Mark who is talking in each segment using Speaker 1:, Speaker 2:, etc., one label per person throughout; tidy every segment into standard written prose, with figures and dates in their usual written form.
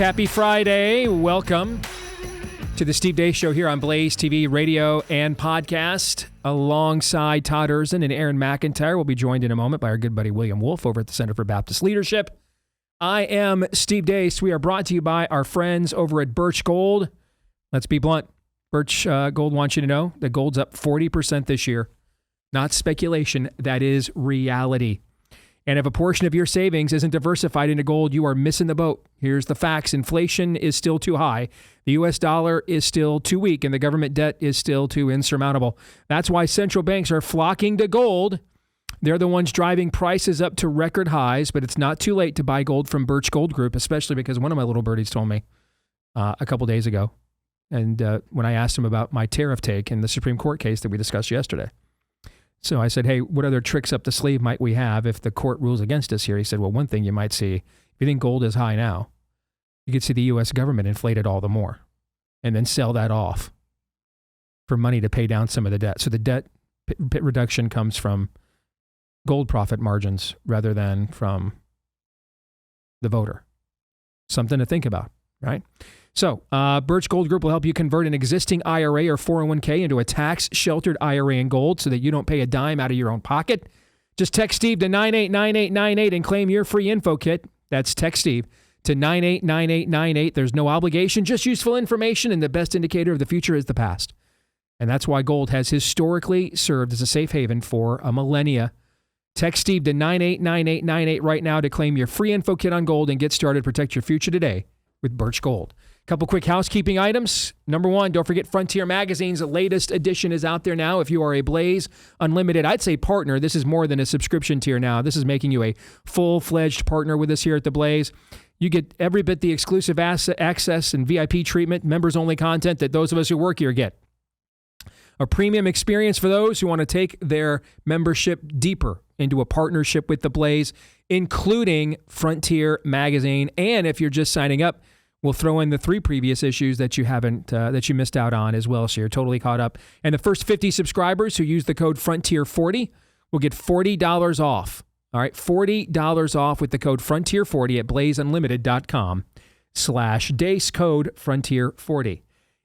Speaker 1: Happy Friday. Welcome to the Steve Deace Show here on Blaze TV, radio, and podcast. Alongside Todd and Aaron McIntyre. We'll be joined in a moment by our good buddy William Wolfe over at the Center for Baptist Leadership. I am Steve Deace. We are brought to you by our friends over at BIRCH Gold. Let's be blunt. BIRCH Gold wants you to know that gold's up 40% this year. Not speculation. That is reality. And if a portion of your savings isn't diversified into gold, you are missing the boat. Here's the facts. Inflation is still too high. The U.S. dollar is still too weak, and the government debt is still too insurmountable. That's why central banks are flocking to gold. They're the ones driving prices up to record highs, but it's not too late to buy gold from BIRCH Gold Group, especially because one of my little birdies told me a couple days ago, and when I asked him about my tariff take in the Supreme Court case that we discussed yesterday. So I said, hey, what other tricks up the sleeve might we have if the court rules against us here? He said, well, one thing you might see, if you think gold is high now, you could see the U.S. government inflate it all the more and then sell that off for money to pay down some of the debt. So the debt reduction comes from gold profit margins rather than from the voter. Something to think about, right? So, BIRCH Gold Group will help you convert an existing IRA or 401k into a tax-sheltered IRA in gold so that you don't pay a dime out of your own pocket. Just text Steve to 989898 and claim your free info kit. That's text Steve to 989898. There's no obligation, just useful information, and the best indicator of the future is the past. And that's why gold has historically served as a safe haven for a millennia. Text Steve to 989898 right now to claim your free info kit on gold and get started. Protect your future today with BIRCH Gold. Couple quick housekeeping items. Number one, don't forget Frontier Magazine's latest edition is out there now. If you are a Blaze Unlimited, I'd say partner, this is more than a subscription tier now. This is making you a full-fledged partner with us here at the Blaze. You get every bit the exclusive access and VIP treatment, members-only content that those of us who work here get. A premium experience for those who want to take their membership deeper into a partnership with the Blaze, including Frontier Magazine. And if you're just signing up, we'll throw in the 3 previous issues that you haven't, that you missed out on as well, so you're totally caught up. And the first 50 subscribers who use the code Frontier40 will get $40 off. All right, $40 off with the code Frontier40 at blazeunlimited.com/Deace, code Frontier40.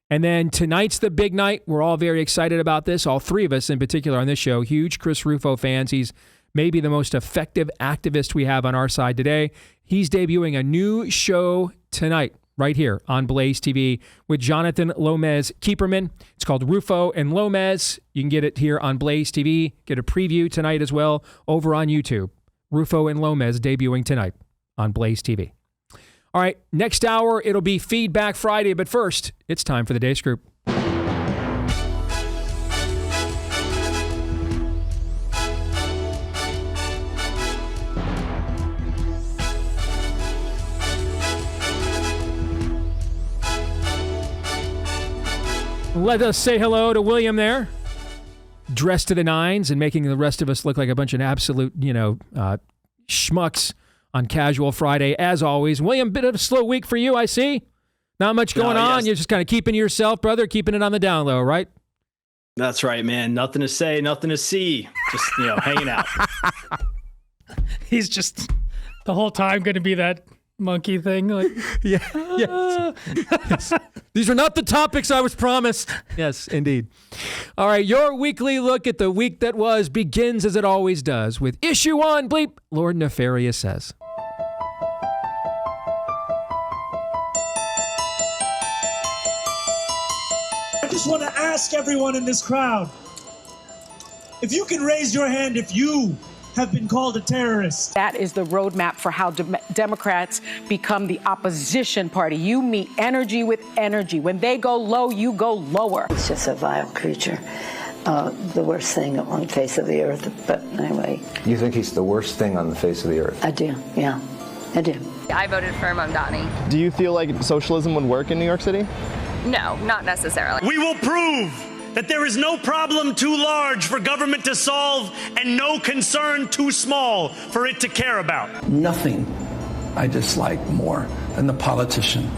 Speaker 1: And then tonight's the big night. We're all very excited about this. All 3 of us in particular on this show, huge Chris Rufo fans. He's maybe the most effective activist we have on our side today. He's debuting a new show tonight, right here on Blaze TV with Jonathan Lomez Keeperman. It's called Rufo and Lomez. You can get it here on Blaze TV. Get a preview tonight as well over on YouTube. Rufo and Lomez debuting tonight on Blaze TV. All right, next hour, it'll be Feedback Friday. But first, it's time for the Deace Group. Let us say hello to William there, dressed to the nines and making the rest of us look like a bunch of absolute, schmucks on Casual Friday, as always. William, bit of a slow week for you, I see. Not much going on. Yes. You're just kind of keeping yourself, brother, keeping it on the down low, right?
Speaker 2: That's right, man. Nothing to say, nothing to see. Just, hanging out.
Speaker 3: He's just the whole time going to be that monkey thing. Like,
Speaker 1: yes. These are not the topics I was promised. Yes, indeed. All right, your weekly look at the week that was begins as it always does with issue 1, bleep, Lord Nefarious Says.
Speaker 4: I just want to ask everyone in this crowd, if you can raise your hand if you have been called a terrorist.
Speaker 5: That is the roadmap for how Democrats become the opposition party. You meet energy with energy. When they go low, you go lower.
Speaker 6: It's just a vile creature. The worst thing on the face of the earth. But anyway.
Speaker 7: You think he's the worst thing on the face of the earth?
Speaker 6: I do, yeah. I do.
Speaker 8: I voted for Mamdani.
Speaker 9: Do you feel like socialism would work in New York City?
Speaker 8: No, not necessarily.
Speaker 4: We will prove that there is no problem too large for government to solve and no concern too small for it to care about.
Speaker 10: Nothing I dislike more than the politician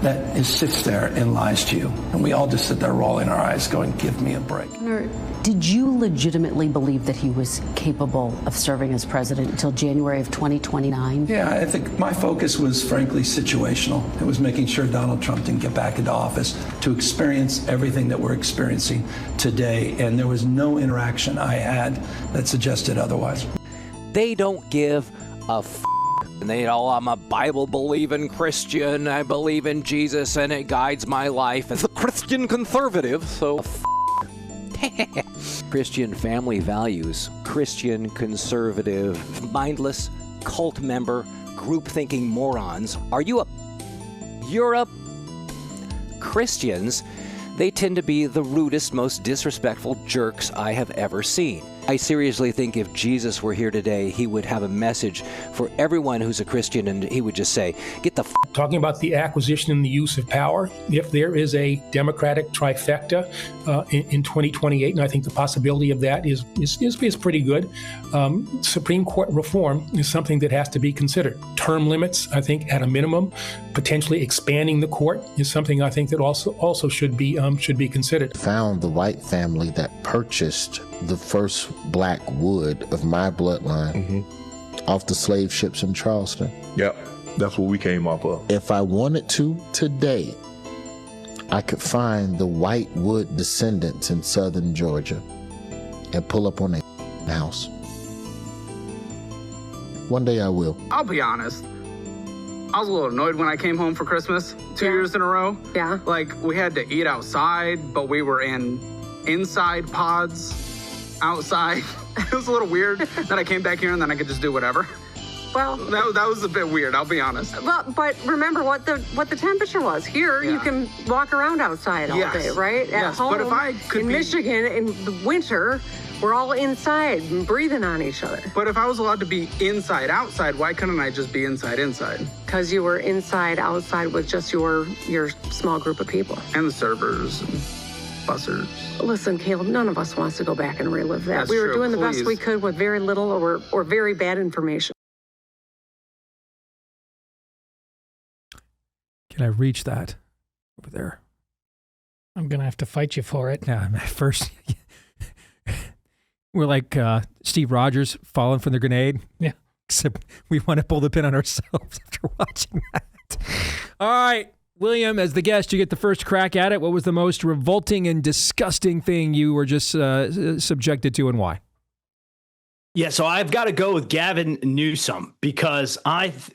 Speaker 10: that sits there and lies to you. And we all just sit there rolling our eyes going, give me a break.
Speaker 11: Did you legitimately believe that he was capable of serving as president until January of 2029?
Speaker 10: Yeah, I think my focus was frankly situational. It was making sure Donald Trump didn't get back into office to experience everything that we're experiencing today. And there was no interaction I had that suggested otherwise.
Speaker 12: They don't give a and they all, I'm a Bible-believing Christian, I believe in Jesus and it guides my life as a Christian conservative, so Christian family values, Christian conservative, mindless, cult member, group-thinking morons. You're Christians, they tend to be the rudest, most disrespectful jerks I have ever seen. I seriously think if Jesus were here today, he would have a message for everyone who's a Christian, and he would just say, get the
Speaker 13: Talking about the acquisition and the use of power, if there is a Democratic trifecta in 2028, and I think the possibility of that is pretty good, Supreme Court reform is something that has to be considered. Term limits, I think, at a minimum, potentially expanding the court is something I think that also should be considered.
Speaker 14: Found the white family that purchased the first black wood of my bloodline off the slave ships in Charleston.
Speaker 15: Yep, that's what we came off of.
Speaker 14: If I wanted to today, I could find the white wood descendants in southern Georgia and pull up on their house. One day I will.
Speaker 16: I'll be honest. I was a little annoyed when I came home for Christmas 2 years in a row.
Speaker 5: Yeah.
Speaker 16: Like, we had to eat outside, but we were in inside pods outside. It was a little weird. Then I came back here and then I could just do whatever.
Speaker 5: Well,
Speaker 16: that was a bit weird, I'll be honest.
Speaker 5: But remember what the temperature was. Here, you can walk around outside all day, right? At home,
Speaker 16: but if I could
Speaker 5: in Michigan, in the winter, we're all inside and breathing on each other.
Speaker 16: But if I was allowed to be inside, outside, why couldn't I just be inside?
Speaker 5: Because you were inside, outside with just your small group of people.
Speaker 16: And the servers and bussers.
Speaker 5: Listen, Caleb, none of us wants to go back and relive that.
Speaker 16: That's
Speaker 5: we were
Speaker 16: true,
Speaker 5: doing the
Speaker 16: please.
Speaker 5: best we could with very little or very bad information.
Speaker 1: Can I reach that over there?
Speaker 3: I'm going to have to fight you for it.
Speaker 1: Yeah, first, we're like Steve Rogers falling from the grenade.
Speaker 3: Yeah.
Speaker 1: Except we want to pull the pin on ourselves after watching that. All right, William, as the guest, you get the first crack at it. What was the most revolting and disgusting thing you were just subjected to, and why?
Speaker 2: Yeah, so I've got to go with Gavin Newsom because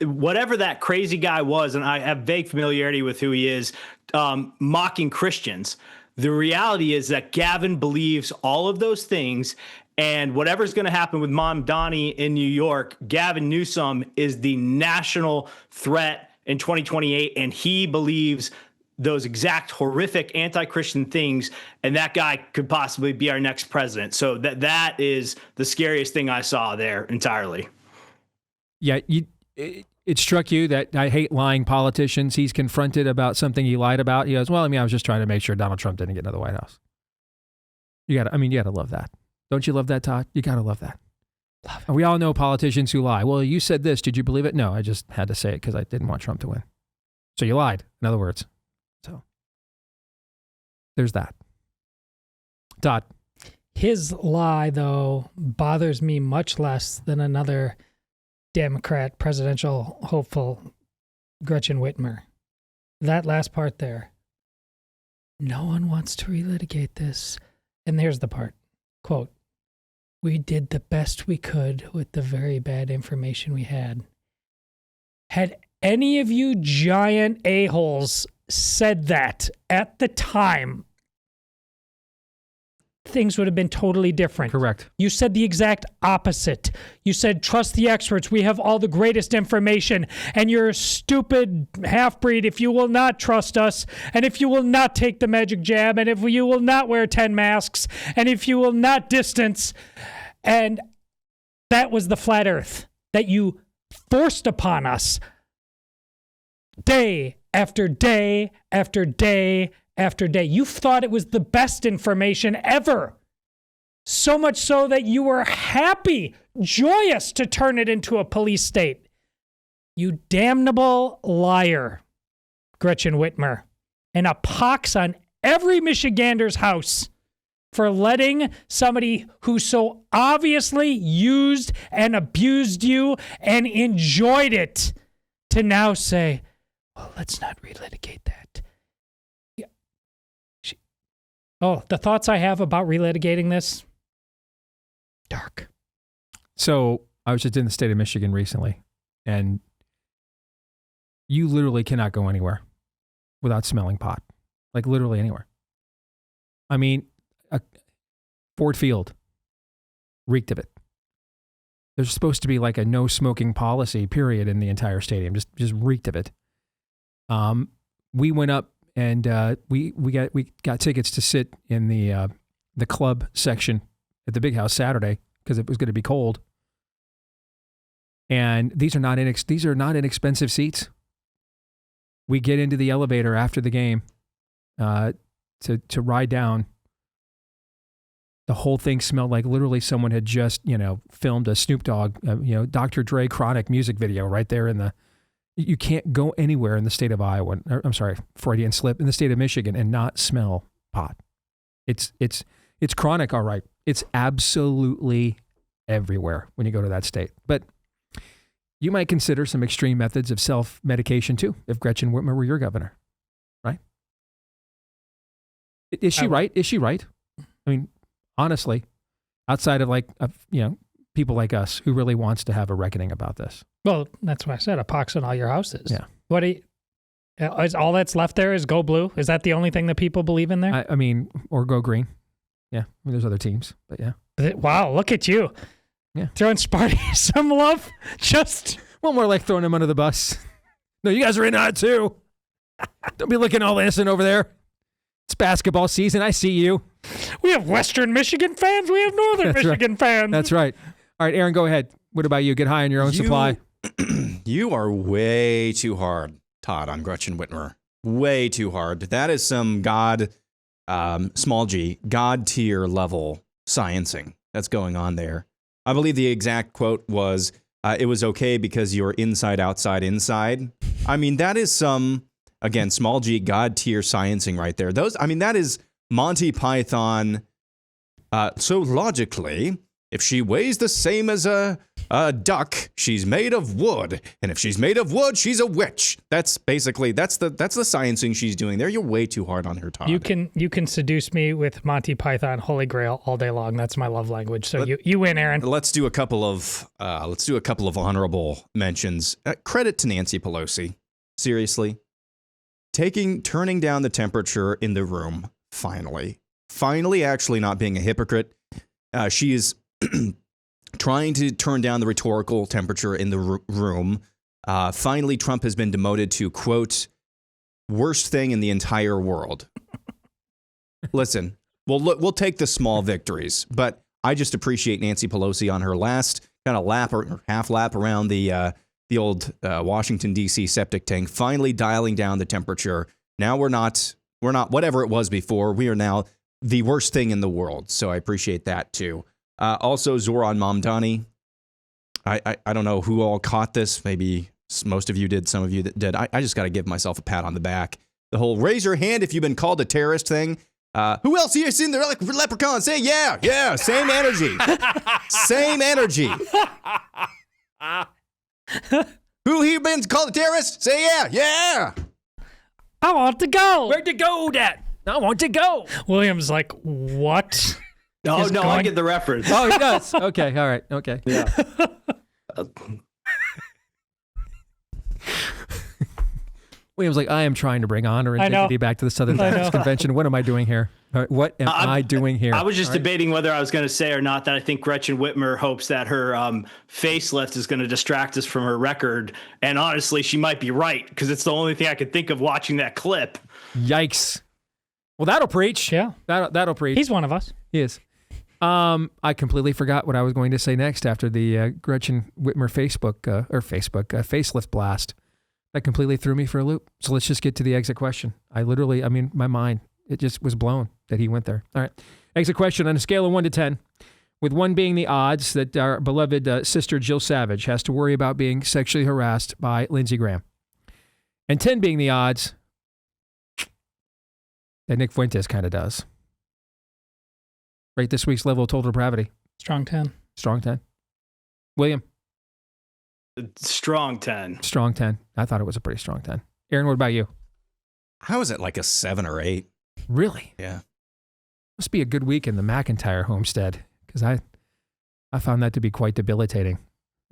Speaker 2: whatever that crazy guy was, and I have vague familiarity with who he is, mocking Christians. The reality is that Gavin believes all of those things, and whatever's going to happen with Mamdani in New York, Gavin Newsom is the national threat in 2028, and he believes those exact horrific anti-Christian things, and that guy could possibly be our next president. So that is the scariest thing I saw there entirely.
Speaker 1: Yeah, it struck you that I hate lying politicians. He's confronted about something he lied about. He goes, well, I was just trying to make sure Donald Trump didn't get into the White House. You got to love that. Don't you love that, Todd? You got to love that. Love it. And we all know politicians who lie. Well, you said this. Did you believe it? No, I just had to say it because I didn't want Trump to win. So you lied, in other words. So there's that. Todd.
Speaker 3: His lie, though, bothers me much less than another Democrat presidential hopeful, Gretchen Whitmer. That last part there. No one wants to relitigate this. And there's the part. Quote, we did the best we could with the very bad information we had. Had any of you giant a-holes said that at the time, things would have been totally different.
Speaker 1: Correct.
Speaker 3: You said the exact opposite. You said, trust the experts. We have all the greatest information. And you're a stupid half-breed if you will not trust us, and if you will not take the magic jab, and if you will not wear 10 masks, and if you will not distance. And that was the flat earth that you forced upon us day after day after day after day. You thought it was the best information ever. So much so that you were happy, joyous to turn it into a police state. You damnable liar. Gretchen Whitmer, and a pox on every Michigander's house for letting somebody who so obviously used and abused you and enjoyed it to now say, well, let's not relitigate that. Yeah. The thoughts I have about relitigating this, dark.
Speaker 1: So I was just in the state of Michigan recently, and you literally cannot go anywhere without smelling pot. Like literally anywhere. I mean, Ford Field reeked of it. There's supposed to be like a no smoking policy period in the entire stadium. Just reeked of it. We went up and we got tickets to sit in the club section at the Big House Saturday because it was going to be cold. And these are not inexpensive seats. We get into the elevator after the game to ride down. The whole thing smelled like literally someone had just, filmed a Snoop Dogg, Dr. Dre Chronic music video right there you can't go anywhere in the state of Iowa, I'm sorry, Freudian slip, in the state of Michigan and not smell pot. It's chronic, all right. It's absolutely everywhere when you go to that state. But you might consider some extreme methods of self-medication too, if Gretchen Whitmer were your governor, right? Is she right? Is she right? I mean, honestly, outside of people like us who really wants to have a reckoning about this.
Speaker 3: Well, that's what I said, a pox on all your houses.
Speaker 1: Yeah.
Speaker 3: Is all that's left there is go blue? Is that the only thing that people believe in there?
Speaker 1: I mean, or go green. Yeah. I mean, there's other teams, but yeah.
Speaker 3: Wow, look at you.
Speaker 1: Yeah.
Speaker 3: Throwing Sparty some love.
Speaker 1: Well, more like throwing him under the bus. No, you guys are in on it too. Don't be looking all innocent over there. It's basketball season. I see you.
Speaker 3: We have Western Michigan fans. We have Northern Michigan fans.
Speaker 1: That's right. All right, Aaron, go ahead. What about you? Get high on your own supply.
Speaker 17: You are way too hard, Todd, on Gretchen Whitmer. Way too hard. That is some small g, God tier level sciencing that's going on there. I believe the exact quote was, it was okay because you're inside, outside, inside. I mean, that is some, again, small g, God tier sciencing right there. That is Monty Python. So logically, if she weighs the same as a duck, she's made of wood. And if she's made of wood, she's a witch. That's the sciencing she's doing there. You're way too hard on her, Todd.
Speaker 3: You can seduce me with Monty Python Holy Grail all day long. That's my love language. So you win, Aaron.
Speaker 17: Let's do a couple of honorable mentions. Credit to Nancy Pelosi. Seriously. Turning down the temperature in the room. Finally actually not being a hypocrite. She is trying to turn down the rhetorical temperature in the room. Finally, Trump has been demoted to, quote, worst thing in the entire world. Listen, we'll take the small victories, but I just appreciate Nancy Pelosi on her last kind of lap or half lap around the old Washington, D.C. septic tank, finally dialing down the temperature. Now we're not whatever it was before. We are now the worst thing in the world. So I appreciate that too. Also, Zohran Mamdani. I don't know who all caught this. Maybe most of you did. Some of you did. I just got to give myself a pat on the back. The whole raise your hand if you've been called a terrorist thing. Who else here seen the leprechaun? Say yeah. Same energy. Same energy. Who here been called a terrorist? Say yeah.
Speaker 3: I want to go.
Speaker 1: Where'd you go, Dad? I want to go.
Speaker 3: William's like, what?
Speaker 2: Oh, no, I get the reference.
Speaker 1: Oh, he does. Okay, all right. Okay.
Speaker 2: Yeah.
Speaker 1: William's like, I am trying to bring honor and dignity back to the Southern Baptist Convention. What am I doing here? What am I doing here?
Speaker 2: I was just debating whether I was going to say or not that I think Gretchen Whitmer hopes that her facelift is going to distract us from her record. And honestly, she might be right because it's the only thing I could think of watching that clip.
Speaker 1: Yikes. Well, that'll preach.
Speaker 3: Yeah.
Speaker 1: That'll preach.
Speaker 3: He's one of us.
Speaker 1: He is. I completely forgot what I was going to say next after the Gretchen Whitmer facelift blast. That completely threw me for a loop. So let's just get to the exit question. My mind, it just was blown that he went there. All right. Exit question on a scale of 1 to 10, with 1 being the odds that our beloved sister Jill Savage has to worry about being sexually harassed by Lindsey Graham, and 10 being the odds that Nick Fuentes kind of does. Rate this week's level of total depravity.
Speaker 3: Strong 10.
Speaker 1: Strong 10. William?
Speaker 2: Strong 10.
Speaker 1: Strong 10. I thought it was a pretty strong 10. Aaron, what about you?
Speaker 17: How is it like a 7 or 8?
Speaker 1: Really?
Speaker 17: Yeah.
Speaker 1: Must be a good week in the McIntyre homestead, because I found that to be quite debilitating,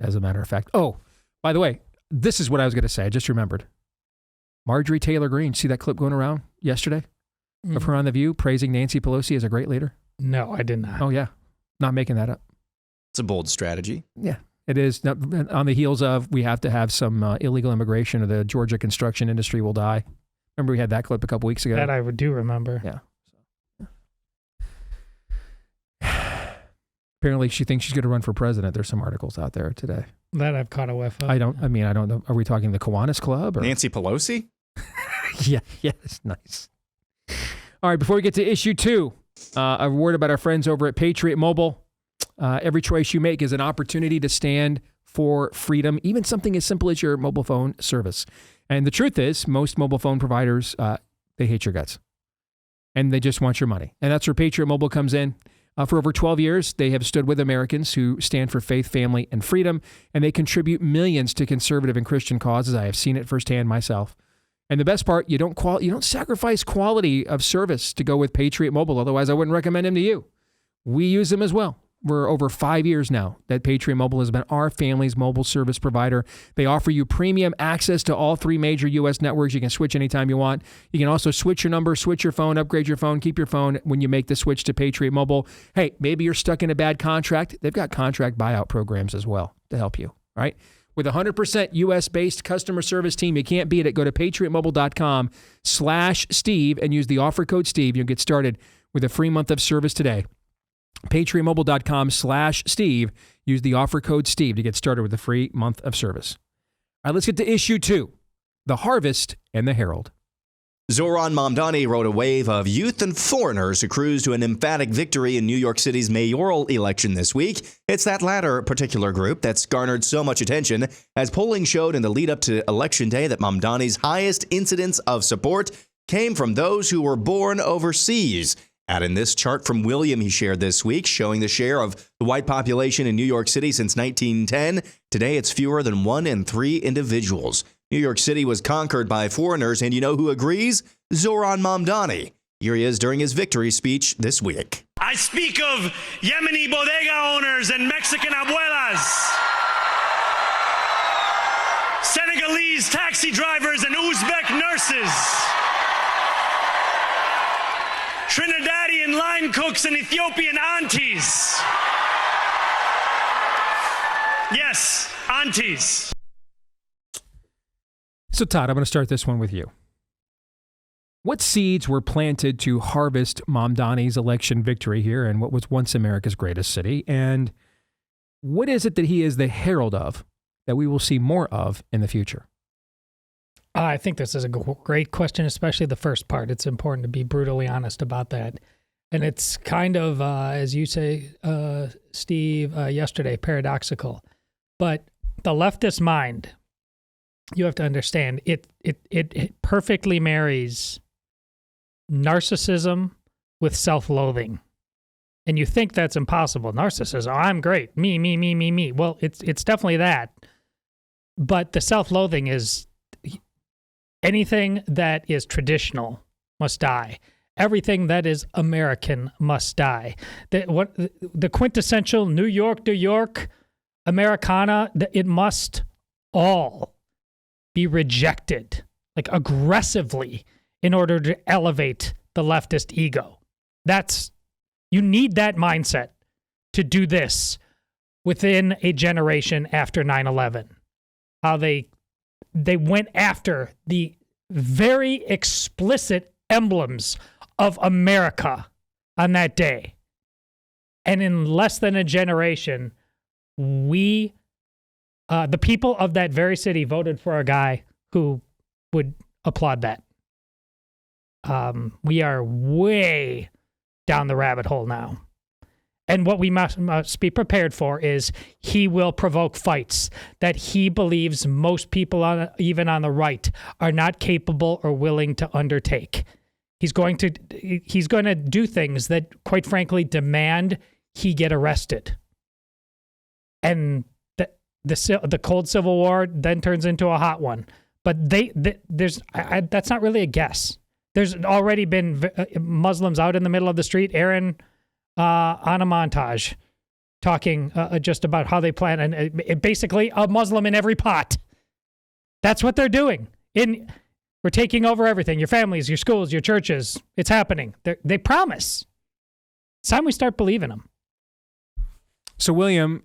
Speaker 1: as a matter of fact. Oh, by the way, this is what I was going to say. I just remembered. Marjorie Taylor Greene, see that clip going around yesterday of her on The View praising Nancy Pelosi as a great leader?
Speaker 3: No, I did not.
Speaker 1: Oh, yeah. Not making that up.
Speaker 17: It's a bold strategy.
Speaker 1: Yeah, it is. On the heels of, we have to have some illegal immigration or the Georgia construction industry will die. Remember we had that clip a couple weeks ago?
Speaker 3: That I do remember.
Speaker 1: Yeah. Apparently she thinks she's going to run for president. There's some articles out there today.
Speaker 3: That I've caught a whiff of.
Speaker 1: I don't know. Are we talking the Kiwanis Club? Or?
Speaker 17: Nancy Pelosi?
Speaker 1: Yeah, that's nice. All right, before we get to issue 2, a word about our friends over at Patriot Mobile. Every choice you make is an opportunity to stand for freedom, even something as simple as your mobile phone service. And the truth is, most mobile phone providers, they hate your guts. And they just want your money. And that's where Patriot Mobile comes in. For over 12 years, they have stood with Americans who stand for faith, family, and freedom, and they contribute millions to conservative and Christian causes. I have seen it firsthand myself. And the best part, you don't sacrifice quality of service to go with Patriot Mobile. Otherwise, I wouldn't recommend them to you. We use them as well. We're over 5 years now that Patriot Mobile has been our family's mobile service provider. They offer you premium access to all 3 major U.S. networks. You can switch anytime you want. You can also switch your number, switch your phone, upgrade your phone, keep your phone when you make the switch to Patriot Mobile. Hey, maybe you're stuck in a bad contract. They've got contract buyout programs as well to help you, all right? With a 100% U.S.-based customer service team, you can't beat it. Go to patriotmobile.com/Steve and use the offer code Steve. You'll get started with a free month of service today. patriotmobile.com/Steve. Use the offer code Steve to get started with a free month of service. All right, let's get to issue 2, The Harvest and the Herald.
Speaker 17: Zohran Mamdani rode a wave of youth and foreigners who cruised to an emphatic victory in New York City's mayoral election this week. It's that latter particular group that's garnered so much attention, as polling showed in the lead up to Election Day that Mamdani's highest incidence of support came from those who were born overseas. Add in this chart from William he shared this week, showing the share of the white population in New York City since 1910. Today, it's fewer than 1 in 3 individuals. New York City was conquered by foreigners, and you know who agrees? Zohran Mamdani. Here he is during his victory speech this week.
Speaker 4: I speak of Yemeni bodega owners and Mexican abuelas, Senegalese taxi drivers and Uzbek nurses, Trinidadian line cooks and Ethiopian aunties. Yes, aunties.
Speaker 1: So, Todd, I'm going to start this one with you. What seeds were planted to harvest Mamdani's election victory here in what was once America's greatest city? And what is it that he is the herald of that we will see more of in the future?
Speaker 3: I think this is a great question, especially the first part. It's important to be brutally honest about that. And it's kind of, as you say, Steve, yesterday, paradoxical. But the leftist mind, you have to understand, it perfectly marries narcissism with self-loathing. And you think that's impossible. Narcissism, I'm great. Me. Well, it's definitely that. But the self-loathing is anything that is traditional must die. Everything that is American must die. The quintessential New York Americana, it must all be rejected, like aggressively, in order to elevate the leftist ego. You need that mindset to do this within a generation after 9/11. How they went after the very explicit emblems of America on that day. And in less than a generation, the people of that very city voted for a guy who would applaud that. We are way down the rabbit hole now. And what we must be prepared for is he will provoke fights that he believes most people, even on the right, are not capable or willing to undertake. He's going to do things that, quite frankly, demand he get arrested. And the cold Civil War then turns into a hot one. But that's not really a guess. There's already been Muslims out in the middle of the street, Aaron, on a montage, talking just about how they plan, and basically a Muslim in every pot. That's what they're doing. We're taking over everything, your families, your schools, your churches. It's happening. They promise. It's time we start believing them.
Speaker 1: So, William,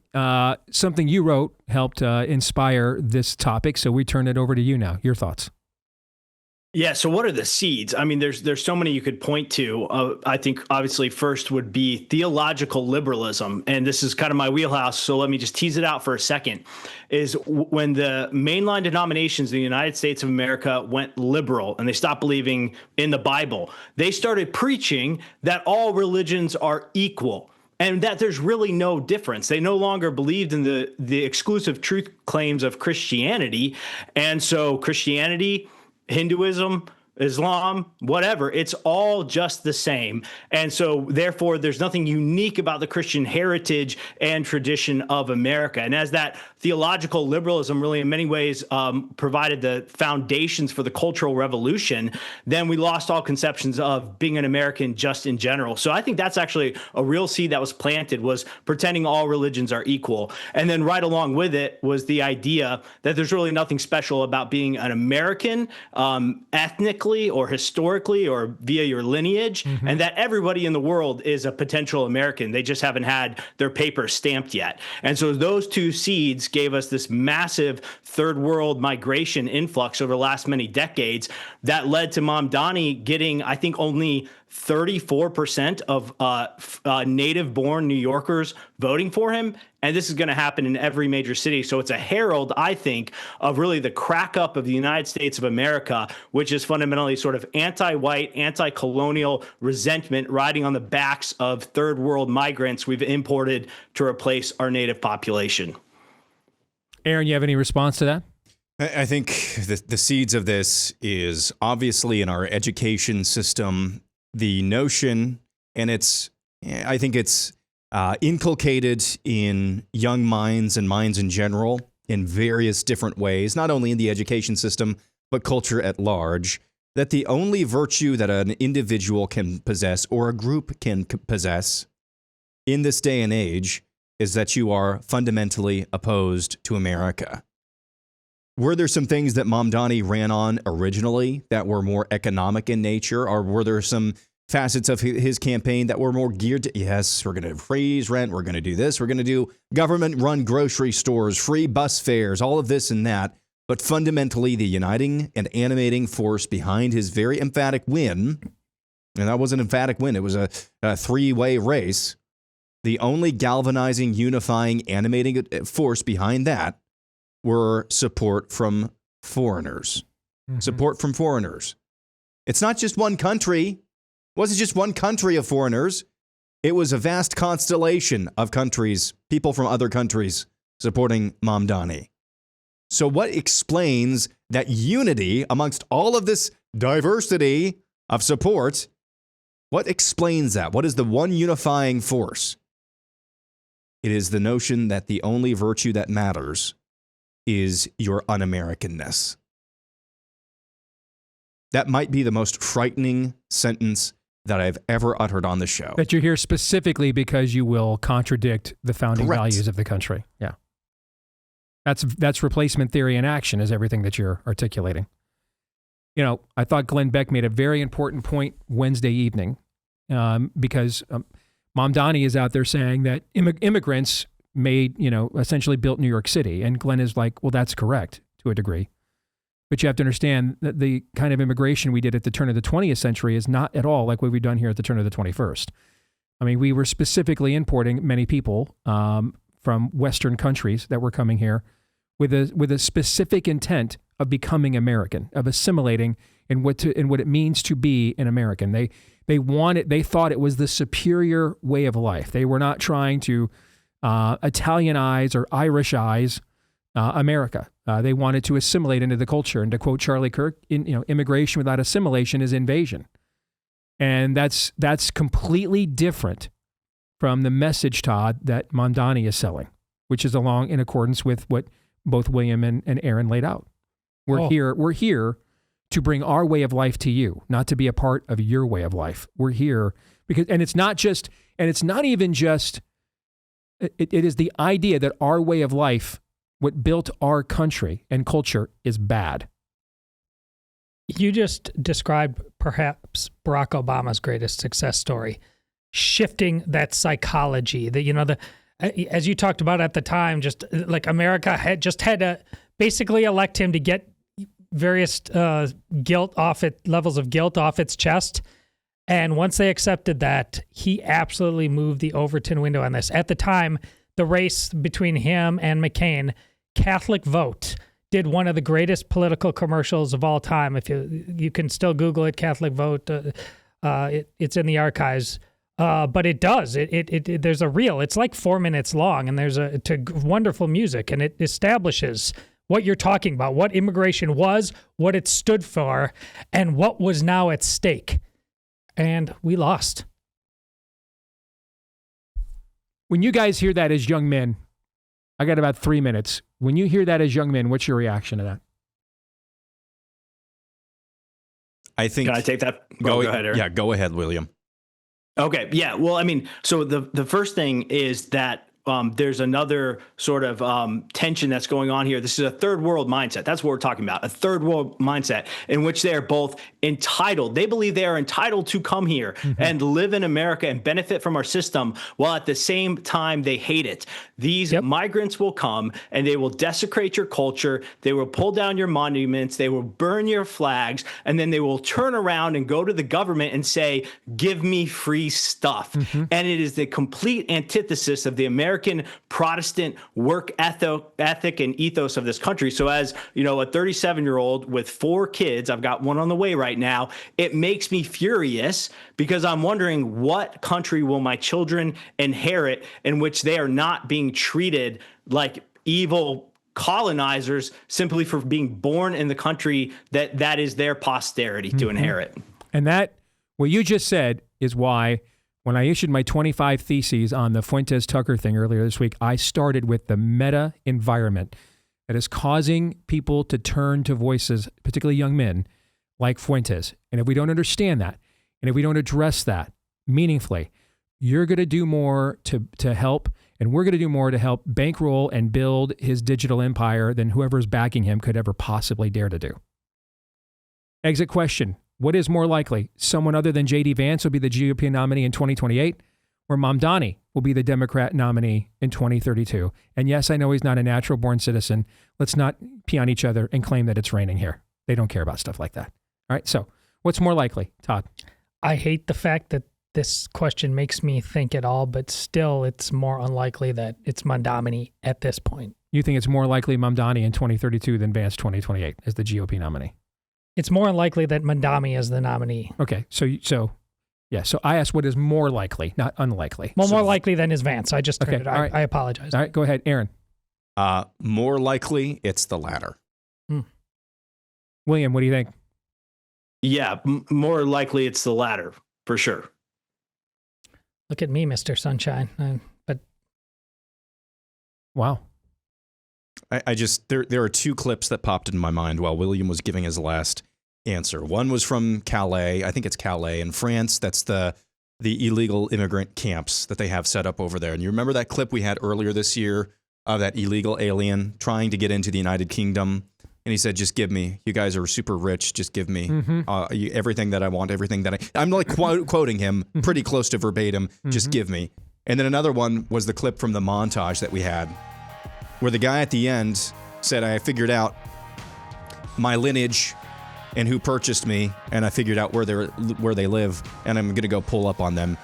Speaker 1: something you wrote helped inspire this topic, so we turn it over to you now. Your thoughts?
Speaker 2: Yeah. So what are the seeds? I mean, there's so many you could point to. I think obviously first would be theological liberalism. And this is kind of my wheelhouse. So let me just tease it out for a second. Is when the mainline denominations in the United States of America went liberal and they stopped believing in the Bible, they started preaching that all religions are equal. And that there's really no difference. They no longer believed in the exclusive truth claims of Christianity. And so Christianity, Hinduism, Islam, whatever, it's all just the same. And so therefore, there's nothing unique about the Christian heritage and tradition of America. And as that theological liberalism really in many ways provided the foundations for the Cultural Revolution, then we lost all conceptions of being an American just in general. So I think that's actually a real seed that was planted, was pretending all religions are equal. And then right along with it was the idea that there's really nothing special about being an American ethnically or historically or via your lineage, and that everybody in the world is a potential American. They just haven't had their paper stamped yet. And so those two seeds gave us this massive third world migration influx over the last many decades that led to Mamdani getting, I think, only 34% of native-born New Yorkers voting for him. And this is going to happen in every major city. So it's a herald, I think, of really the crack up of the United States of America, which is fundamentally sort of anti-white, anti-colonial resentment riding on the backs of third world migrants we've imported to replace our native population.
Speaker 1: Aaron, you have any response to that?
Speaker 17: I think the seeds of this is obviously in our education system. The notion, and I think it's inculcated in young minds and minds in general in various different ways, not only in the education system, but culture at large, that the only virtue that an individual can possess or a group can possess in this day and age is that you are fundamentally opposed to America. Were there some things that Mamdani ran on originally that were more economic in nature, or were there some facets of his campaign that were more geared to, yes, we're going to freeze rent, we're going to do this, we're going to do government-run grocery stores, free bus fares, all of this and that, but fundamentally the uniting and animating force behind his very emphatic win, and that was an emphatic win, it was a three-way race, the only galvanizing, unifying, animating force behind that were support from foreigners. Support from foreigners. It's not just one country. It wasn't just one country of foreigners. It was a vast constellation of countries, people from other countries supporting Mamdani. So what explains that unity amongst all of this diversity of support? What explains that? What is the one unifying force? It is the notion that the only virtue that matters is your un-Americanness. That might be the most frightening sentence that I've ever uttered on the show.
Speaker 1: That you're here specifically because you will contradict the founding values of the country. Yeah. That's replacement theory in action, is everything that you're articulating. You know, I thought Glenn Beck made a very important point Wednesday evening because Mamdani is out there saying that immigrants essentially built New York City. And Glenn is like, well, that's correct to a degree. But you have to understand that the kind of immigration we did at the turn of the 20th century is not at all like what we've done here at the turn of the 21st. I mean, we were specifically importing many people from Western countries that were coming here with a specific intent of becoming American, of assimilating in what it means to be an American. They thought it was the superior way of life. They were not trying to Italianize or Irishize America. They wanted to assimilate into the culture. And to quote Charlie Kirk, immigration without assimilation is invasion. And that's completely different from the message, Todd, that Mamdani is selling, which is in accordance with what both William and Aaron laid out. We're here to bring our way of life to you, not to be a part of your way of life. We're here because, it is the idea that our way of life, what built our country and culture, is bad.
Speaker 3: You just described perhaps Barack Obama's greatest success story, shifting that psychology. As you talked about at the time, just like America had to basically elect him to get various levels of guilt off its chest. And once they accepted that, he absolutely moved the Overton window on this. At the time, the race between him and McCain, Catholic Vote, did one of the greatest political commercials of all time. If you can still Google it, Catholic Vote, it's in the archives. But it does. There's a reel. It's like 4 minutes long, and there's wonderful music, and it establishes what you're talking about, what immigration was, what it stood for, and what was now at stake. And we lost.
Speaker 1: When you guys hear that as young men, I got about 3 minutes. When you hear that as young men, what's your reaction to that?
Speaker 17: I think.
Speaker 2: Can I take that? Go ahead, Aaron.
Speaker 17: Yeah, go ahead, William.
Speaker 2: Okay. Yeah. Well, I mean, so the first thing is that there's another sort of tension that's going on here. This is a third world mindset. That's what we're talking about, a third world mindset in which they are both entitled. They believe they are entitled to come here and live in America and benefit from our system, while at the same time they hate it. These migrants will come and they will desecrate your culture. They will pull down your monuments. They will burn your flags. And then they will turn around and go to the government and say, give me free stuff. And it is the complete antithesis of the American Protestant work ethic and ethos of this country. So as you know, a 37-year-old with 4 kids, I've got one on the way right now, it makes me furious because I'm wondering what country will my children inherit in which they are not being treated like evil colonizers simply for being born in the country that is their posterity to inherit.
Speaker 1: And that, what you just said, is why when I issued my 25 theses on the Fuentes-Tucker thing earlier this week, I started with the meta environment that is causing people to turn to voices, particularly young men, like Fuentes. And if we don't understand that, and if we don't address that meaningfully, you're going to do more to help, and we're going to do more to help bankroll and build his digital empire than whoever's backing him could ever possibly dare to do. Exit question. What is more likely? Someone other than J.D. Vance will be the GOP nominee in 2028, or Mamdani will be the Democrat nominee in 2032. And yes, I know he's not a natural-born citizen. Let's not pee on each other and claim that it's raining here. They don't care about stuff like that. All right, so what's more likely, Todd?
Speaker 3: I hate the fact that this question makes me think at all, but still it's more unlikely that it's Mamdani at this point.
Speaker 1: You think it's more likely Mamdani in 2032 than Vance 2028 as the GOP nominee?
Speaker 3: It's more likely that Mamdani is the nominee.
Speaker 1: Okay, so I asked what is more likely, not unlikely.
Speaker 3: Well, more likely than is Vance. I just turned it. I apologize.
Speaker 1: All right, go ahead, Aaron.
Speaker 17: More likely, it's the latter.
Speaker 1: William, what do you think?
Speaker 2: Yeah, more likely it's the latter, for sure.
Speaker 3: Look at me, Mr. Sunshine. But
Speaker 1: wow.
Speaker 17: There are 2 clips that popped in my mind while William was giving his last answer. One was from Calais. I think it's Calais in France. That's the illegal immigrant camps that they have set up over there. And you remember that clip we had earlier this year of that illegal alien trying to get into the United Kingdom? And he said, just give me. You guys are super rich. Just give me everything that I want, everything that I'm like quoting him pretty close to verbatim. Just give me. And then another one was the clip from the montage that we had, where the guy at the end said, I figured out my lineage and who purchased me, and I figured out where they live, and I'm going to go pull up on them.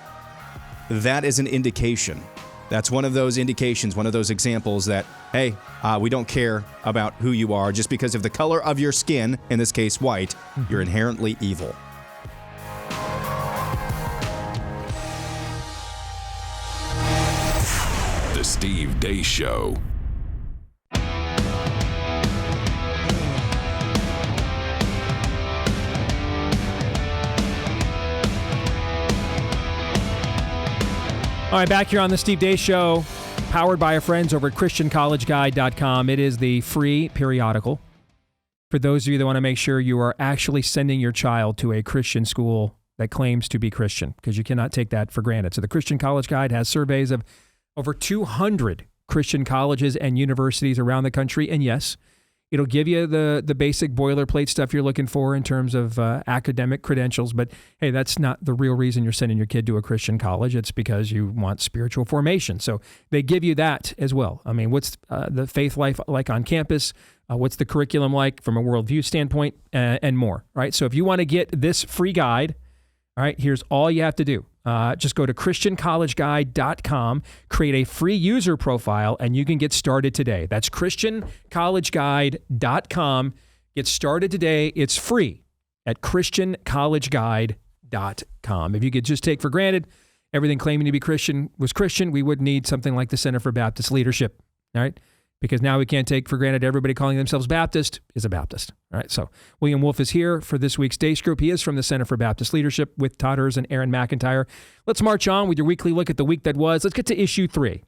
Speaker 17: That is an indication. That's one of those indications, one of those examples that, hey, we don't care about who you are. Just because of the color of your skin, in this case white, you're inherently evil.
Speaker 18: The Steve Deace Show.
Speaker 1: All right, back here on the Steve Deace Show, powered by our friends over at ChristianCollegeGuide.com. It is the free periodical for those of you that want to make sure you are actually sending your child to a Christian school that claims to be Christian, because you cannot take that for granted. So the Christian College Guide has surveys of over 200 Christian colleges and universities around the country. And yes, it'll give you the basic boilerplate stuff you're looking for in terms of academic credentials. But hey, that's not the real reason you're sending your kid to a Christian college. It's because you want spiritual formation. So they give you that as well. I mean, what's the faith life like on campus? What's the curriculum like from a worldview standpoint, and more, right? So if you want to get this free guide, all right, here's all you have to do. Just go to ChristianCollegeGuide.com, create a free user profile, and you can get started today. That's ChristianCollegeGuide.com. Get started today. It's free at ChristianCollegeGuide.com. If you could just take for granted everything claiming to be Christian was Christian, we would need something like the Center for Baptist Leadership, all right? Because now we can't take for granted everybody calling themselves Baptist is a Baptist. All right, so William Wolfe is here for this week's Deace Group. He is from the Center for Baptist Leadership with Todd and Aaron McIntyre. Let's march on with your weekly look at the week that was. Let's get to issue 3.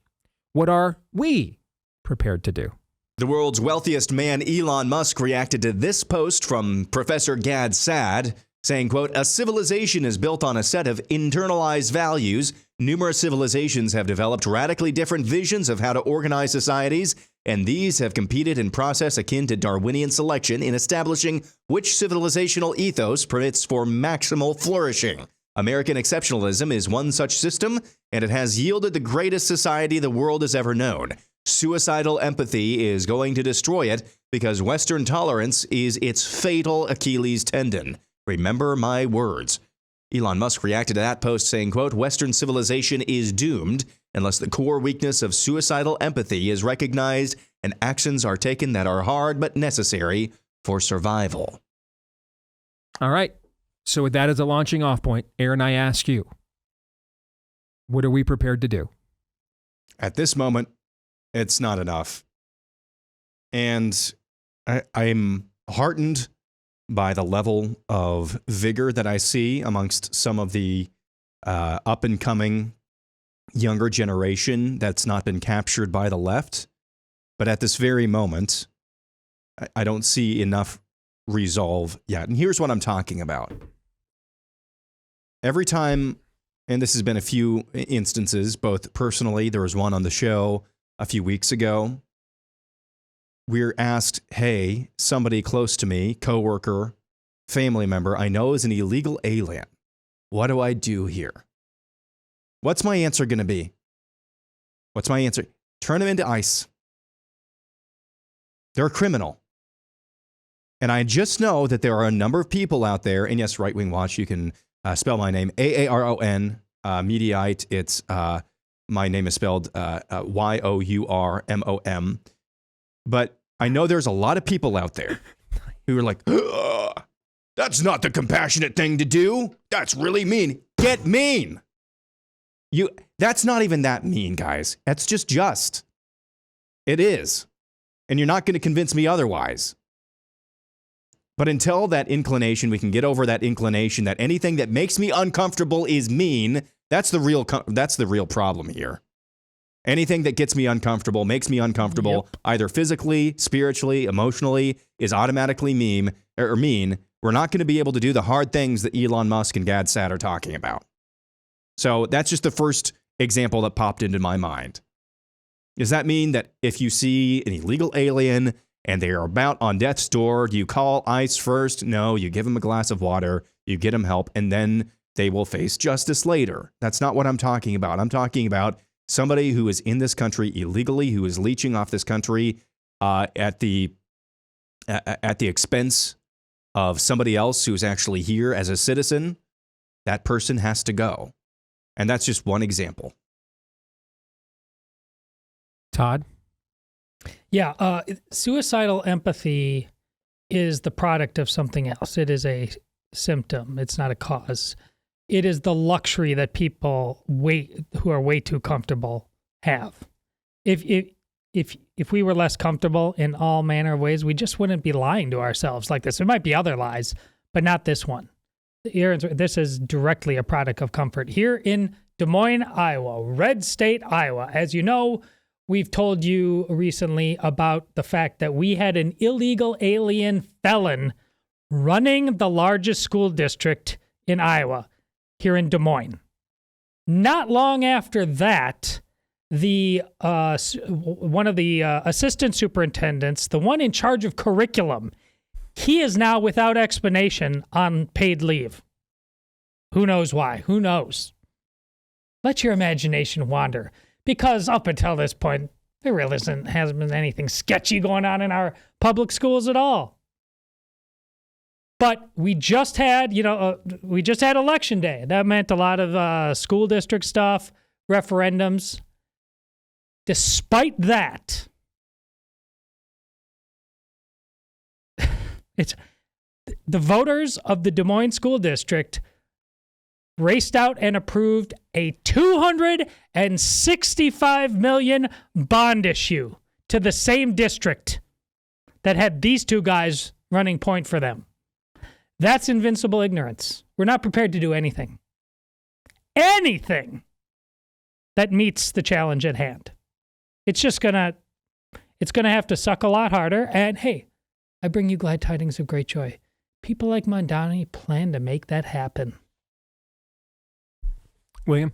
Speaker 1: What are we prepared to do?
Speaker 17: The world's wealthiest man, Elon Musk, reacted to this post from Professor Gad Saad, saying, quote, "A civilization is built on a set of internalized values. Numerous civilizations have developed radically different visions of how to organize societies, and these have competed in process akin to Darwinian selection in establishing which civilizational ethos permits for maximal flourishing. American exceptionalism is one such system, and it has yielded the greatest society the world has ever known. Suicidal empathy is going to destroy it because Western tolerance is its fatal Achilles tendon. Remember my words." Elon Musk reacted to that post saying, quote, "Western civilization is doomed unless the core weakness of suicidal empathy is recognized and actions are taken that are hard but necessary for survival."
Speaker 1: All right. So with that as a launching off point, Aaron, I ask you, what are we prepared to do?
Speaker 17: At this moment, it's not enough. And I'm heartened by the level of vigor that I see amongst some of the up-and-coming younger generation that's not been captured by the left. But at this very moment, I don't see enough resolve yet. And here's what I'm talking about. Every time, and this has been a few instances, both personally, there was one on the show a few weeks ago, we're asked, hey, somebody close to me, coworker, family member, I know is an illegal alien. What do I do here? What's my answer going to be? What's my answer? Turn them into ICE. They're a criminal. And I just know that there are a number of people out there, and yes, Right Wing Watch, you can spell my name, Aaron, Mediaite. It's, my name is spelled Yourmom. But I know there's a lot of people out there who are like, that's not the compassionate thing to do. That's really mean. Get mean. That's not even that mean, guys. That's just. It is. And you're not going to convince me otherwise. But until that inclination, we can get over that inclination that anything that makes me uncomfortable is mean, that's the real problem here. Anything that gets me uncomfortable, makes me uncomfortable, either physically, spiritually, emotionally, is automatically mean. We're not going to be able to do the hard things that Elon Musk and Gad Saad are talking about. So that's just the first example that popped into my mind. Does that mean that if you see an illegal alien and they are about on death's door, do you call ICE first? No, you give them a glass of water, you get them help, and then they will face justice later. That's not what I'm talking about. I'm talking about somebody who is in this country illegally, who is leeching off this country at the expense of somebody else who's actually here as a citizen. That person has to go. And that's just one example.
Speaker 1: Todd?
Speaker 3: Yeah, suicidal empathy is the product of something else. It is a symptom. It's not a cause. It is the luxury that people who are way too comfortable have. If we were less comfortable in all manner of ways, we just wouldn't be lying to ourselves like this. There might be other lies, but not this one. This is directly a product of comfort. Here in Des Moines, Iowa, red state, Iowa. As you know, we've told you recently about the fact that we had an illegal alien felon running the largest school district in Iowa, here in Des Moines. Not long after that, one of the assistant superintendents, the one in charge of curriculum, he is now without explanation on paid leave. Who knows why? Who knows? Let your imagination wander, because up until this point, there really hasn't been anything sketchy going on in our public schools at all. But we just had, Election Day. That meant a lot of school district stuff, referendums. Despite that, it's the voters of the Des Moines School District raced out and approved a $265 million bond issue to the same district that had these two guys running point for them. That's invincible ignorance. We're not prepared to do anything that meets the challenge at hand. It's gonna have to suck a lot harder. And hey, I bring you glad tidings of great joy. People like Mamdani plan to make that happen.
Speaker 1: William?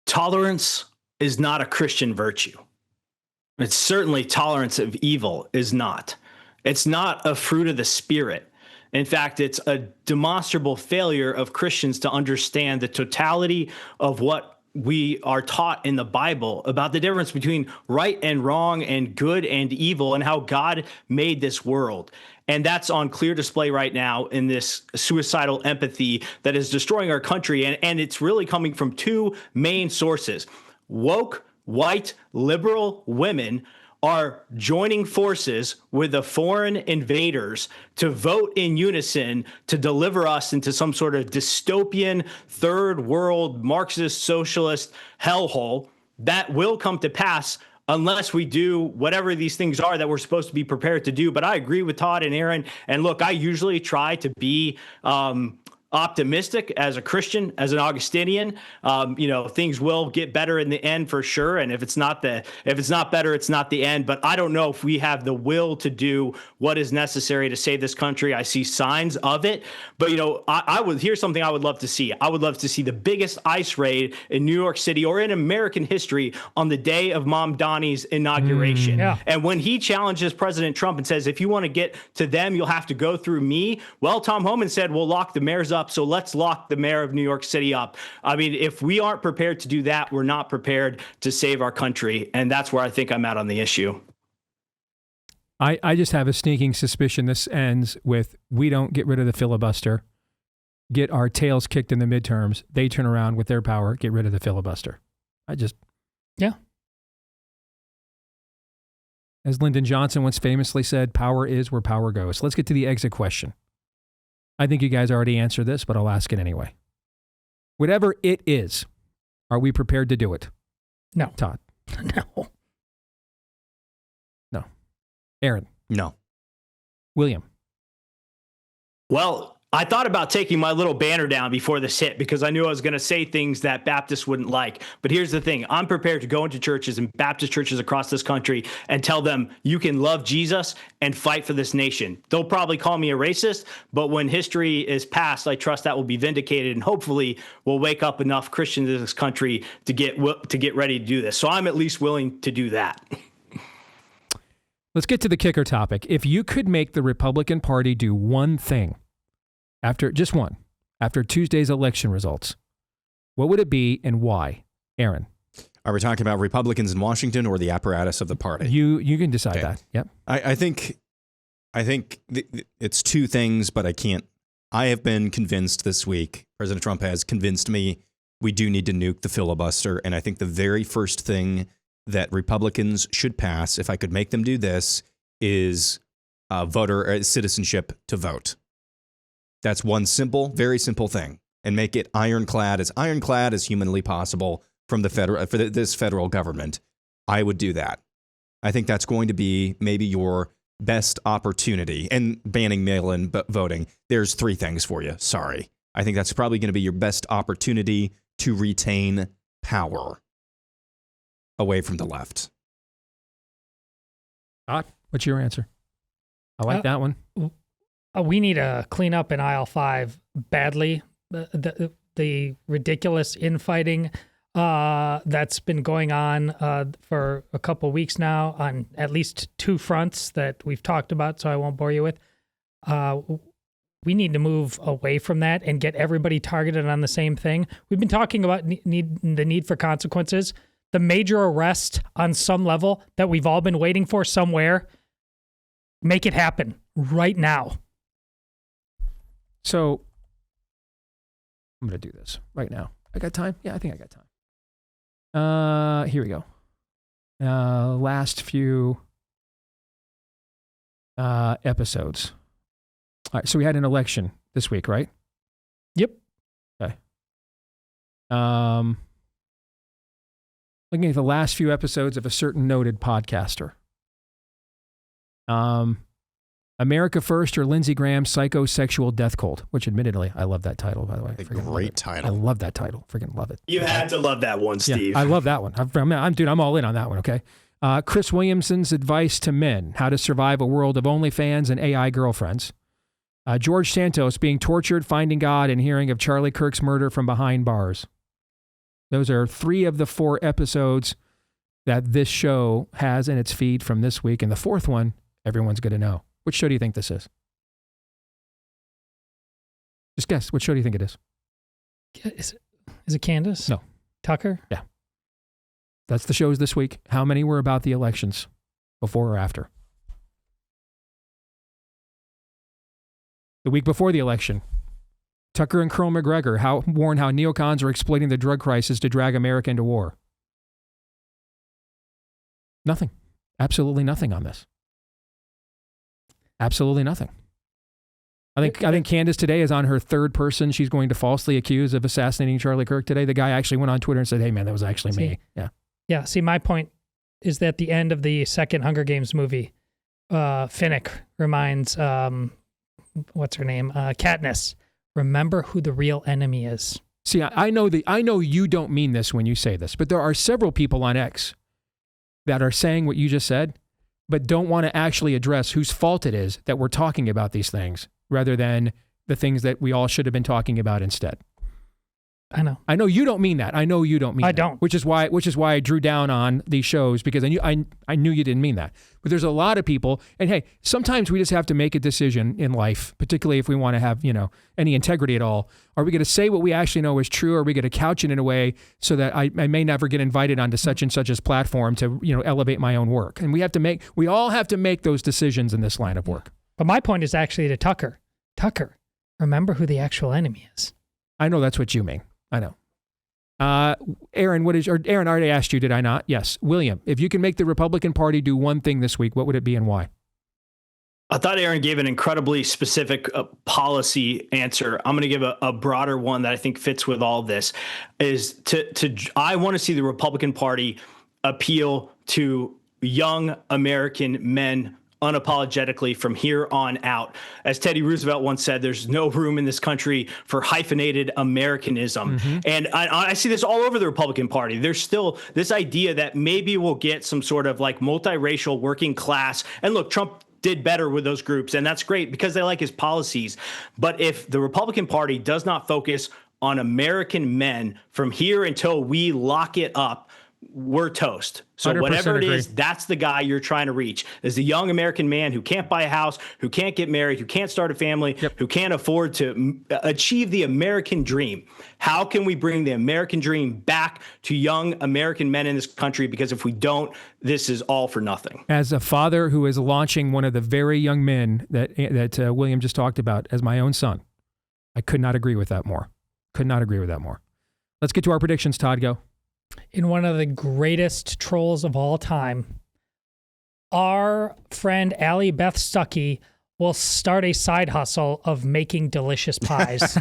Speaker 2: Tolerance is not a Christian virtue. It's certainly tolerance of evil is not. It's not a fruit of the Spirit. In fact, it's a demonstrable failure of Christians to understand the totality of what we are taught in the Bible about the difference between right and wrong and good and evil and how God made this world. And that's on clear display right now in this suicidal empathy that is destroying our country. And it's really coming from two main sources. Woke, white, liberal women are joining forces with the foreign invaders to vote in unison to deliver us into some sort of dystopian, third world, Marxist, socialist hellhole that will come to pass unless we do whatever these things are that we're supposed to be prepared to do. But I agree with Todd and Aaron. And look, I usually try to be optimistic as a Christian, as an Augustinian. Things will get better in the end for sure. And if it's not better, it's not the end. But I don't know if we have the will to do what is necessary to save this country. I see signs of it. But, here's something I would love to see. I would love to see the biggest ICE raid in New York City or in American history on the day of Mamdani's inauguration. And when he challenges President Trump and says, if you want to get to them, you'll have to go through me. Well, Tom Homan said, we'll lock the mayors up. So let's lock the mayor of New York City up. I mean, if we aren't prepared to do that, we're not prepared to save our country. And that's where I think I'm at on the issue.
Speaker 1: I just have a sneaking suspicion this ends with, we don't get rid of the filibuster, get our tails kicked in the midterms. They turn around with their power, get rid of the filibuster.
Speaker 3: Yeah.
Speaker 1: As Lyndon Johnson once famously said, power is where power goes. Let's get to the exit question. I think you guys already answered this, but I'll ask it anyway. Whatever it is, are we prepared to do it?
Speaker 3: No.
Speaker 1: Todd?
Speaker 3: No.
Speaker 1: No. Aaron?
Speaker 17: No.
Speaker 1: William?
Speaker 2: Well, I thought about taking my little banner down before this hit because I knew I was going to say things that Baptists wouldn't like. But here's the thing. I'm prepared to go into churches and Baptist churches across this country and tell them you can love Jesus and fight for this nation. They'll probably call me a racist, but when history is past, I trust that will be vindicated and hopefully we'll wake up enough Christians in this country to get ready to do this. So I'm at least willing to do that.
Speaker 1: Let's get to the kicker topic. If you could make the Republican Party do one thing, after Tuesday's election results, what would it be and why? Aaron?
Speaker 17: Are we talking about Republicans in Washington or the apparatus of the party?
Speaker 1: You can decide that. Yep.
Speaker 17: I think it's two things, but I can't. I have been convinced this week, President Trump has convinced me, we do need to nuke the filibuster. And I think the very first thing that Republicans should pass, if I could make them do this, is voter citizenship to vote. That's one very simple thing, and make it ironclad as humanly possible from this federal government. I would do that. I think that's going to be maybe your best opportunity. And banning mail-in voting, there's three things for you. Sorry. I think that's probably going to be your best opportunity to retain power away from the left.
Speaker 1: Todd, what's your answer? I like that one.
Speaker 3: We need to clean up in aisle 5 badly. The ridiculous infighting that's been going on for a couple weeks now on at least 2 fronts that we've talked about, so I won't bore you with. We need to move away from that and get everybody targeted on the same thing. We've been talking about the need for consequences. The major arrest on some level that we've all been waiting for somewhere, make it happen right now.
Speaker 1: So I'm going to do this right now. I got time? Yeah, I think I got time. Here we go. Last few episodes. All right, so we had an election this week, right?
Speaker 3: Yep.
Speaker 1: Okay. Looking at the last few episodes of a certain noted podcaster. America First or Lindsey Graham's Psychosexual Death Cult, which admittedly, I love that title, by the way.
Speaker 17: A great title.
Speaker 1: I love that title. Freaking love it.
Speaker 2: You had to love that one, Steve.
Speaker 1: Yeah, I love that one. I'm all in on that one, okay? Chris Williamson's Advice to Men, How to Survive a World of OnlyFans and AI Girlfriends. George Santos being tortured, finding God, and hearing of Charlie Kirk's murder from behind bars. Those are 3 of the 4 episodes that this show has in its feed from this week. And the 4th one, everyone's going to know. Which show do you think this is? Just guess. Which show do you think it is?
Speaker 3: Is it Candace?
Speaker 1: No.
Speaker 3: Tucker?
Speaker 1: Yeah. That's the shows this week. How many were about the elections, before or after? The week before the election, Tucker and Colonel McGregor warn how neocons are exploiting the drug crisis to drag America into war. Nothing. Absolutely nothing on this. Absolutely nothing. I think Candace today is on her 3rd person she's going to falsely accuse of assassinating Charlie Kirk today. The guy actually went on Twitter and said, hey, man, that was actually me. Yeah.
Speaker 3: Yeah. See, my point is that the end of the second Hunger Games movie, Finnick reminds, what's her name? Katniss. Remember who the real enemy is.
Speaker 1: See, I know you don't mean this when you say this, but there are several people on X that are saying what you just said, but don't want to actually address whose fault it is that we're talking about these things rather than the things that we all should have been talking about instead.
Speaker 3: I know
Speaker 1: you don't mean that. I know you don't mean that.
Speaker 3: I don't.
Speaker 1: Which is why I drew down on these shows, because I knew you didn't mean that. But there's a lot of people, and hey, sometimes we just have to make a decision in life, particularly if we want to have, any integrity at all. Are we going to say what we actually know is true, or are we going to couch it in a way so that I may never get invited onto such and such as platform to, elevate my own work? And we all have to make those decisions in this line of work.
Speaker 3: But my point is actually to Tucker. Tucker, remember who the actual enemy is.
Speaker 1: I know that's what you mean. I know. Aaron, Aaron already asked you, did I not? Yes. William, if you can make the Republican Party do one thing this week, what would it be and why?
Speaker 2: I thought Aaron gave an incredibly specific policy answer. I'm going to give a broader one that I think fits with all this. I want to see the Republican Party appeal to young American men unapologetically from here on out. As Teddy Roosevelt once said, there's no room in this country for hyphenated Americanism. Mm-hmm. And I see this all over the Republican Party. There's still this idea that maybe we'll get some sort of like multiracial working class. And look, Trump did better with those groups, and that's great because they like his policies. But if the Republican Party does not focus on American men from here until we lock it up, we're toast. So whatever it is, that's the guy you're trying to reach, is the young American man who can't buy a house, who can't get married, who can't start a family, who can't afford to achieve the American dream. How can we bring the American dream back to young American men in this country? Because if we don't, this is all for nothing. As a father who is launching one of the very young men that William just talked about as my own son, I could not agree with that more. Could not agree with that more. Let's get to our predictions. Todd, go.
Speaker 3: In one of the greatest trolls of all time, our friend Allie Beth Stuckey will start a side hustle of making delicious pies.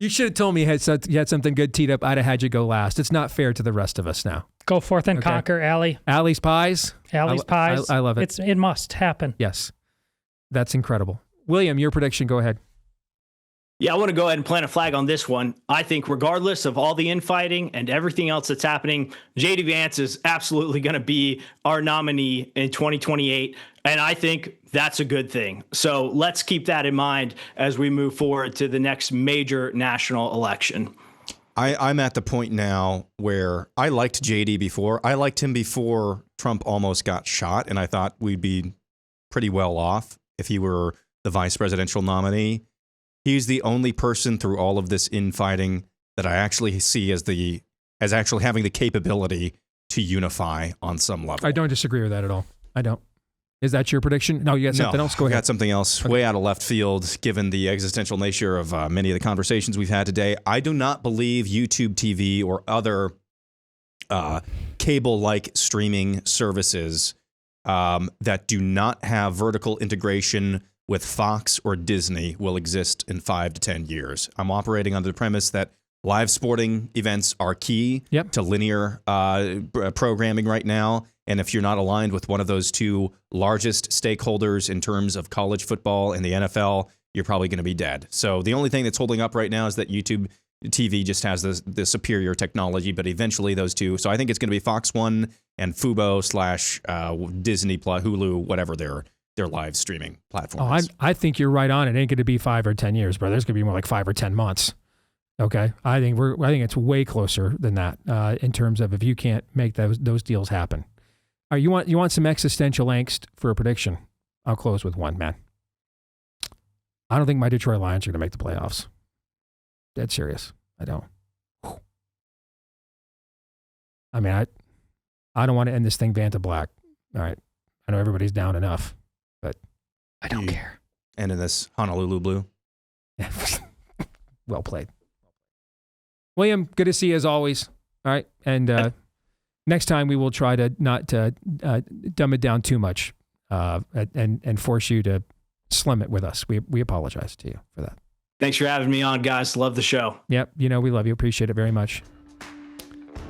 Speaker 1: You should have told me you had something good teed up. I'd have had you go last. It's not fair to the rest of us now.
Speaker 3: Go forth and conquer, Allie.
Speaker 1: Allie's pies?
Speaker 3: Allie's pies.
Speaker 1: I love it.
Speaker 3: It must happen.
Speaker 1: Yes. That's incredible. William, your prediction, go ahead.
Speaker 2: Yeah, I want to go ahead and plant a flag on this one. I think regardless of all the infighting and everything else that's happening, J.D. Vance is absolutely going to be our nominee in 2028. And I think that's a good thing. So let's keep that in mind as we move forward to the next major national election.
Speaker 17: I'm at the point now where I liked JD before. I liked him before Trump almost got shot, and I thought we'd be pretty well off if he were the vice presidential nominee. He's the only person through all of this infighting that I actually see as actually having the capability to unify on some level.
Speaker 1: I don't disagree with that at all. I don't. Is that your prediction? No, you got something else? Go ahead.
Speaker 17: I got something else way out of left field, given the existential nature of many of the conversations we've had today. I do not believe YouTube TV or other cable-like streaming services that do not have vertical integration with Fox or Disney will exist in 5 to 10 years. I'm operating under the premise that live sporting events are key to linear programming right now. And if you're not aligned with one of those two largest stakeholders in terms of college football and the NFL, you're probably going to be dead. So the only thing that's holding up right now is that YouTube TV just has the superior technology, but eventually those two. So I think it's going to be Fox One and Fubo / Disney Plus, Hulu, whatever their live streaming platform is.
Speaker 1: I think you're right on. It ain't going to be 5 or 10 years, brother. It's going to be more like 5 or 10 months. Okay, I think it's way closer than that in terms of if you can't make those deals happen. All right, you want some existential angst for a prediction? I'll close with one, man. I don't think my Detroit Lions are going to make the playoffs. Dead serious. I don't. I mean, I don't want to end this thing Vanta Black. All right, I know everybody's down enough, but I don't care.
Speaker 17: And in this Honolulu blue.
Speaker 1: Yeah. Well played. William, good to see you as always. All right. And next time we will try to not dumb it down too much and force you to slim it with us. We apologize to you for that.
Speaker 2: Thanks for having me on, guys. Love the show.
Speaker 1: Yep. We love you. Appreciate it very much.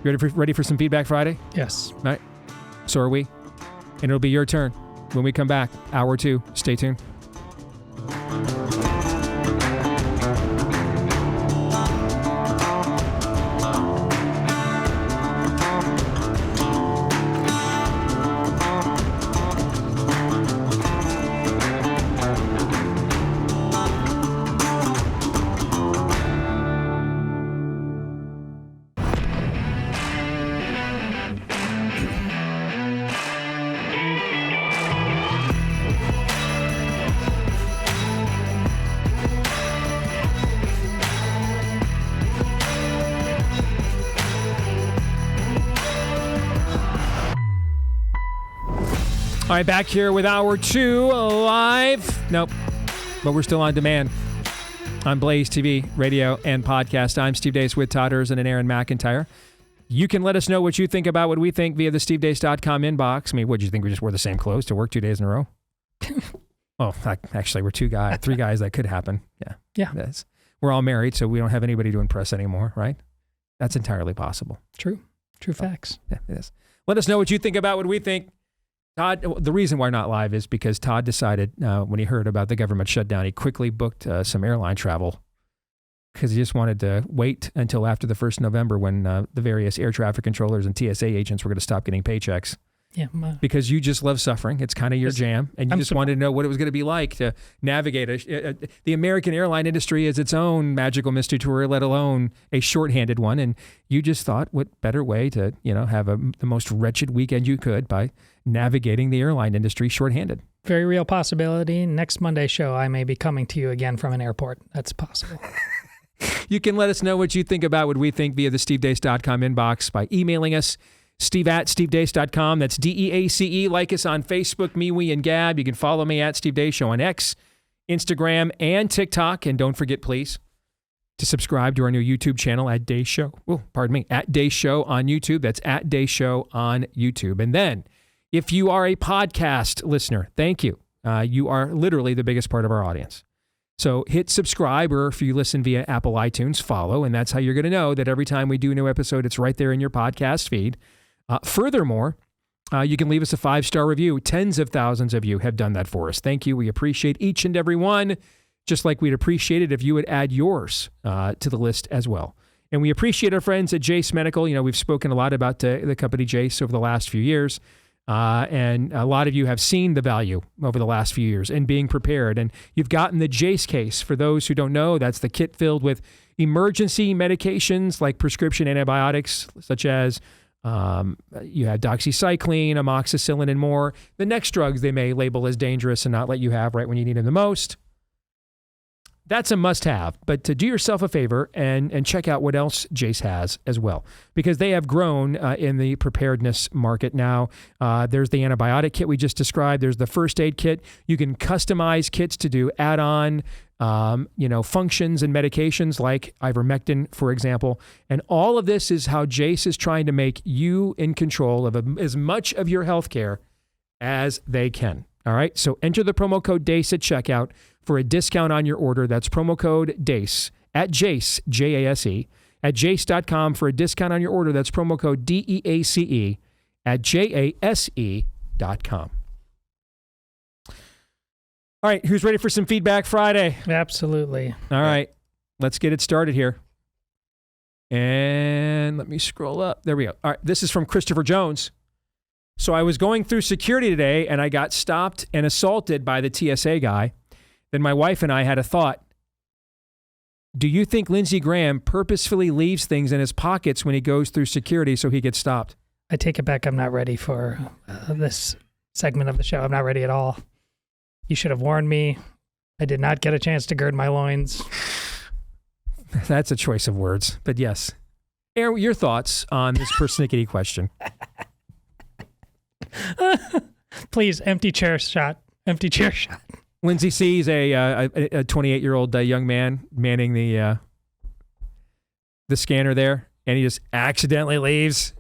Speaker 1: You ready for some Feedback Friday?
Speaker 3: Yes.
Speaker 1: All right. So are we. And it'll be your turn when we come back. Hour 2. Stay tuned. All right, back here with Hour 2 live. Nope, but we're still on demand on Blaze TV, radio, and podcast. I'm Steve Deace with Todd and Aaron McIntyre. You can let us know what you think about what we think via the stevedeace.com inbox. I mean, what did you think? We just wore the same clothes to work 2 days in a row? Oh, actually, we're 3 guys. That could happen. Yeah. We're all married, so we don't have anybody to impress anymore, right? That's entirely possible.
Speaker 3: True facts.
Speaker 1: Yeah, it is. Let us know what you think about what we think. Todd, the reason why we're not live is because Todd decided when he heard about the government shutdown, he quickly booked some airline travel because he just wanted to wait until after the 1st of November when the various air traffic controllers and TSA agents were going to stop getting paychecks.
Speaker 3: Yeah,
Speaker 1: because you just love suffering. It's kind of your jam. And you just wanted to know what it was going to be like to navigate. The American airline industry is its own magical mystery tour, let alone a shorthanded one. And you just thought, what better way to have the most wretched weekend you could by navigating the airline industry shorthanded.
Speaker 3: Very real possibility. Next Monday's show, I may be coming to you again from an airport. That's possible.
Speaker 1: You can let us know what you think about what we think via the stevedeace.com inbox by emailing us. Steve@stevedeace.com. That's DEACE. Like us on Facebook, MeWe, and Gab. You can follow me at Steve Deace Show on X, Instagram, and TikTok. And don't forget, please, to subscribe to our new YouTube channel at Deace Show. Oh, pardon me, at Deace Show on YouTube. That's at Deace Show on YouTube. And then, if you are a podcast listener, thank you. You are literally the biggest part of our audience. So hit subscribe, or if you listen via Apple iTunes, follow. And that's how you're going to know that every time we do a new episode, it's right there in your podcast feed. Furthermore, You can leave us a 5-star review. Tens of thousands of you have done that for us. Thank you. We appreciate each and every one, just like we'd appreciate it if you would add yours to the list as well. And we appreciate our friends at Jace Medical. You know, we've spoken a lot about the company Jace over the last few years. And a lot of you have seen the value over the last few years in being prepared. And you've gotten the Jace case. For those who don't know, that's the kit filled with emergency medications like prescription antibiotics, such as you have doxycycline, amoxicillin, and more. The next drugs they may label as dangerous and not let you have right when you need them the most. That's a must-have, but to do yourself a favor and check out what else Jace has as well, because they have grown in the preparedness market now. There's the antibiotic kit we just described. There's the first aid kit. You can customize kits to do add-on, functions and medications like ivermectin, for example. And all of this is how Jace is trying to make you in control of as much of your health care as they can. All right, so enter the promo code DACE at checkout for a discount on your order. That's promo code DACE at Jace, J-A-S-E, at jace.com for a discount on your order. That's promo code DEACE at JASE.com. All right, who's ready for some Feedback Friday?
Speaker 3: Absolutely.
Speaker 1: All right, let's get it started here. And let me scroll up. There we go. All right, this is from Christopher Jones. So I was going through security today and I got stopped and assaulted by the TSA guy. Then my wife and I had a thought. Do you think Lindsey Graham purposefully leaves things in his pockets when he goes through security so he gets stopped?
Speaker 3: I take it back. I'm not ready for this segment of the show. I'm not ready at all. You should have warned me. I did not get a chance to gird my loins.
Speaker 1: That's a choice of words, but yes. Aaron, your thoughts on this persnickety question?
Speaker 3: Please, empty chair shot. Empty chair shot.
Speaker 1: Lindsay sees a 28-year-old young man manning the scanner there, and he just accidentally leaves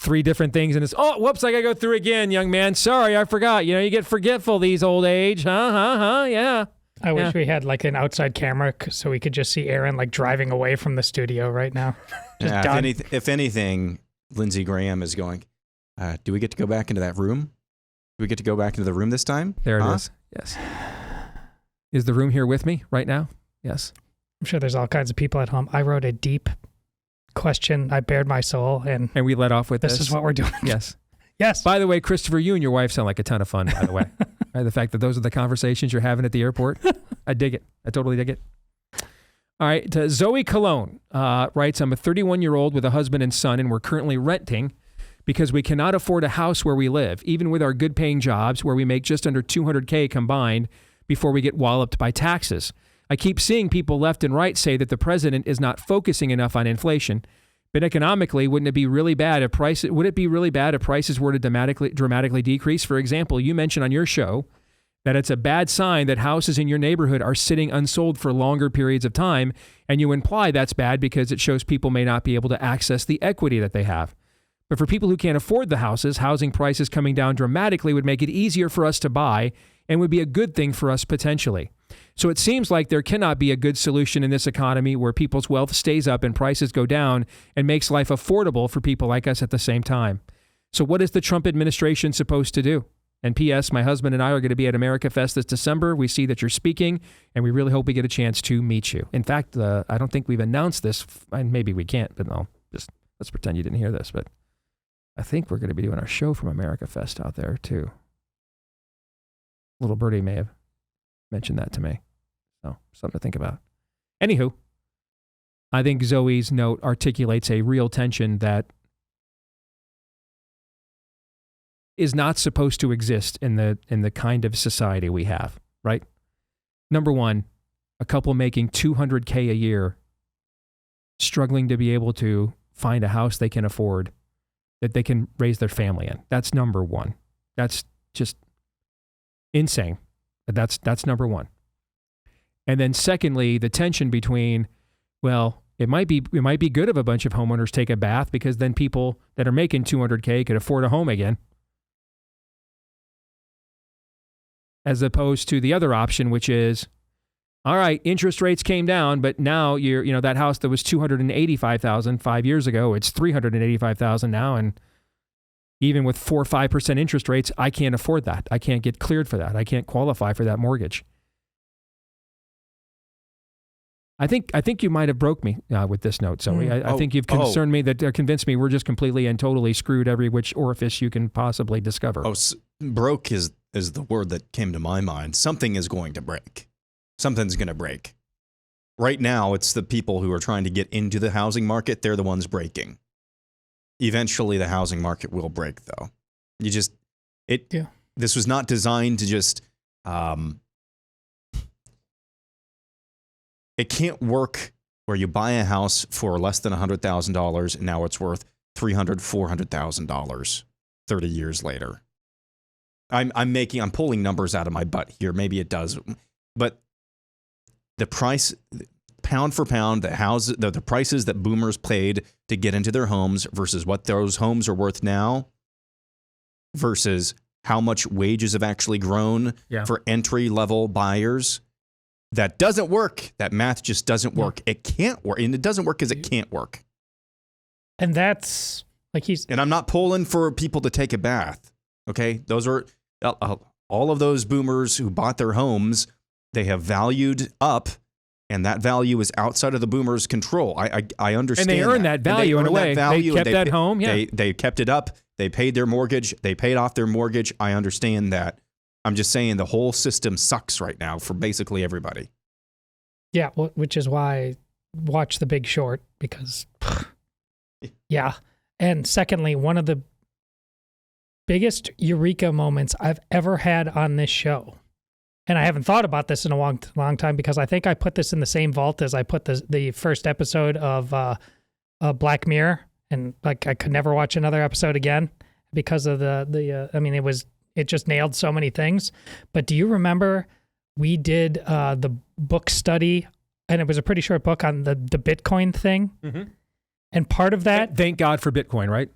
Speaker 1: 3 different things, and it's, oh, whoops, I gotta go through again, young man. Sorry, I forgot. You know, you get forgetful these old age. Yeah.
Speaker 3: I wish we had like an outside camera so we could just see Aaron like driving away from the studio right now.
Speaker 17: If anything, Lindsey Graham is going, do we get to go back into that room? Do we get to go back into the room this time?
Speaker 1: There it is. Yes. Is the room here with me right now? Yes.
Speaker 3: I'm sure there's all kinds of people at home. I wrote a deep question. I bared my soul. And
Speaker 1: we let off with this.
Speaker 3: This is what we're doing.
Speaker 1: Yes.
Speaker 3: Yes.
Speaker 1: By the way, Christopher, you and your wife sound like a ton of fun, by the way. Right, the fact that those are the conversations you're having at the airport. I dig it. I totally dig it. All right. Zoe Cologne writes, I'm a 31-year-old with a husband and son, and we're currently renting because we cannot afford a house where we live, even with our good-paying jobs where we make just under $200K combined before we get walloped by taxes. I keep seeing people left and right say that the president is not focusing enough on inflation, but economically, wouldn't it be really bad if prices were to dramatically decrease? For example, you mentioned on your show that it's a bad sign that houses in your neighborhood are sitting unsold for longer periods of time, and you imply that's bad because it shows people may not be able to access the equity that they have. But for people who can't afford the houses, housing prices coming down dramatically would make it easier for us to buy and would be a good thing for us potentially. So it seems like there cannot be a good solution in this economy where people's wealth stays up and prices go down and makes life affordable for people like us at the same time. So what is the Trump administration supposed to do? And P.S., my husband and I are going to be at America Fest this December. We see that you're speaking, and we really hope we get a chance to meet you. In fact, I don't think we've announced this, and maybe we can't, but no, just let's pretend you didn't hear this. But I think we're going to be doing our show from America Fest out there, too. Little birdie may have mentioned that to me. So, something to think about. Anywho, I think Zoe's note articulates a real tension that is not supposed to exist in the kind of society we have, right? Number one, a couple making $200K a year, struggling to be able to find a house they can afford that they can raise their family in. That's number one. That's just insane. That's number one. And then secondly, the tension between, well, it might be good if a bunch of homeowners take a bath because then people that are making $200K could afford a home again. As opposed to the other option, which is, all right, interest rates came down, but now that house that was $285,000 5 years ago, it's $385,000 now, and even with 4 or 5% interest rates, I can't afford that. I can't get cleared for that. I can't qualify for that mortgage. I think you might have broke me with this note, Zoe. I think you've concerned me that convinced me we're just completely and totally screwed every which orifice you can possibly discover.
Speaker 17: Broke is the word that came to my mind. Something is going to break. Something's going to break. Right now, it's the people who are trying to get into the housing market. They're the ones breaking. Eventually, the housing market will break, though. This was not designed to just... It can't work where you buy a house for less than $100,000 and now it's worth $300,000, $400,000 30 years later. I'm pulling numbers out of my butt here. Maybe it does, but the price, pound for pound, the prices that boomers paid to get into their homes versus what those homes are worth now, versus how much wages have actually grown for entry level buyers. That doesn't work. That math just doesn't work. It can't work. And it doesn't work because it can't work.
Speaker 3: And that's like
Speaker 17: And I'm not pulling for people to take a bath. Okay? Those are all of those boomers who bought their homes, they have valued up, and that value is outside of the boomers' control. I understand.
Speaker 1: And they earned that value in a way. They kept that home. Yeah.
Speaker 17: They kept it up. They paid their mortgage. They paid off their mortgage. I understand that. I'm just saying the whole system sucks right now for basically everybody.
Speaker 3: Yeah, which is why watch The Big Short, because, yeah. And secondly, one of the biggest eureka moments I've ever had on this show, and I haven't thought about this in a long time, because I think I put this in the same vault as I put the first episode of Black Mirror, and like I could never watch another episode again because of it just nailed so many things. But do you remember we did the book study, and it was a pretty short book on the Bitcoin thing?
Speaker 1: Mm-hmm.
Speaker 3: And part of that...
Speaker 1: Thank God for Bitcoin, right?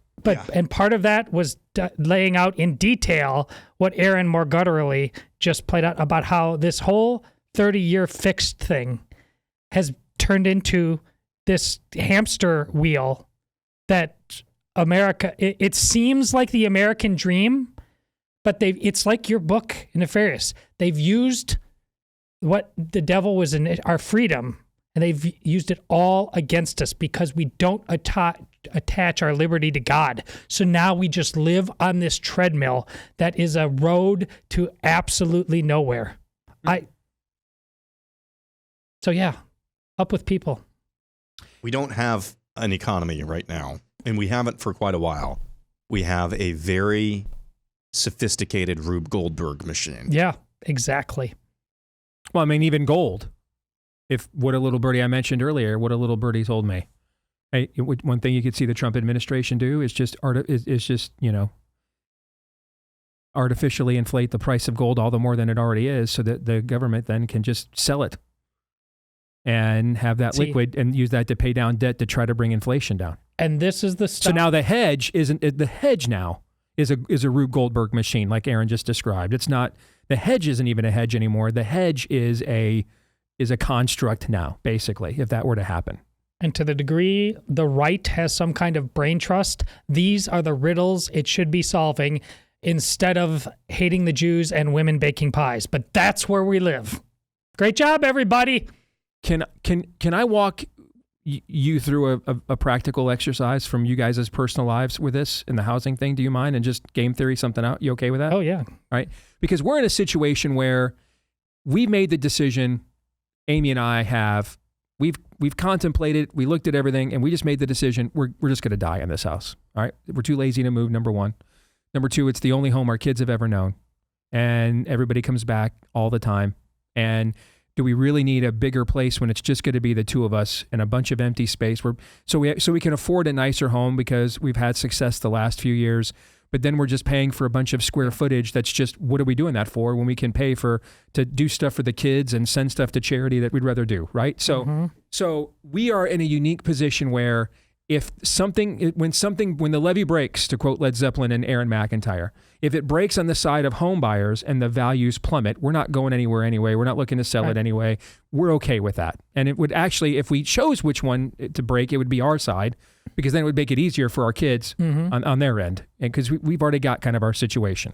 Speaker 3: And part of that was laying out in detail what Aaron more gutturally just played out about how this whole 30-year fixed thing has turned into this hamster wheel that America... It seems like the American dream, but it's like your book in Nefarious. They've used what the devil was in our freedom, and they've used it all against us because we don't attach our liberty to God. So now we just live on this treadmill that is a road to absolutely nowhere. So yeah, up with people.
Speaker 17: We don't have an economy right now, and we haven't for quite a while. We have a very sophisticated Rube Goldberg machine.
Speaker 3: Yeah, exactly.
Speaker 1: Well, I mean, even gold. If what a little birdie I mentioned earlier, what a little birdie told me. One thing you could see the Trump administration do is just artificially inflate the price of gold all the more than it already is, so that the government then can just sell it and have that liquid and use that to pay down debt to try to bring inflation down.
Speaker 3: And this is the stuff.
Speaker 1: So now the hedge now is a Rube Goldberg machine, like Aaron just described. It's not, the hedge isn't even a hedge anymore. The hedge is a construct now, basically, if that were to happen.
Speaker 3: And to the degree the right has some kind of brain trust, these are the riddles it should be solving instead of hating the Jews and women baking pies. But that's where we live. Great job, everybody.
Speaker 1: Can I walk you through a practical exercise from you guys' personal lives with this in the housing thing? Do you mind? And just game theory something out? You okay with that?
Speaker 3: Oh, yeah.
Speaker 1: Right? Because we're in a situation where we made the decision, Amy and I have, we've contemplated, we looked at everything, and we just made the decision, we're just going to die in this house. All right? We're too lazy to move, number one. Number two, it's the only home our kids have ever known. And everybody comes back all the time. And do we really need a bigger place when it's just going to be the two of us and a bunch of empty space? So we can afford a nicer home because we've had success the last few years, but then we're just paying for a bunch of square footage. That's just, what are we doing that for when we can pay to do stuff for the kids and send stuff to charity that we'd rather do, right? So So we are in a unique position where when the levee breaks, to quote Led Zeppelin and Aaron McIntyre, if it breaks on the side of home buyers and the values plummet, we're not going anywhere anyway. We're not looking to sell it anyway. We're okay with that. And it would actually, if we chose which one to break, it would be our side, because then it would make it easier for our kids on their end, and because we've already got kind of our situation.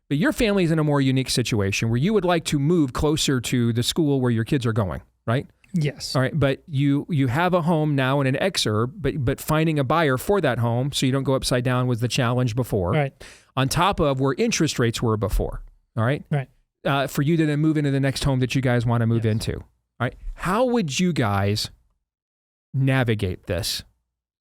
Speaker 1: But your family's in a more unique situation where you would like to move closer to the school where your kids are going, right?
Speaker 3: Yes.
Speaker 1: All right, but you have a home now in an exurb, but finding a buyer for that home so you don't go upside down was the challenge before.
Speaker 3: Right.
Speaker 1: On top of where interest rates were before. All right.
Speaker 3: Right.
Speaker 1: For you to then move into the next home that you guys want to move into. All right. How would you guys navigate this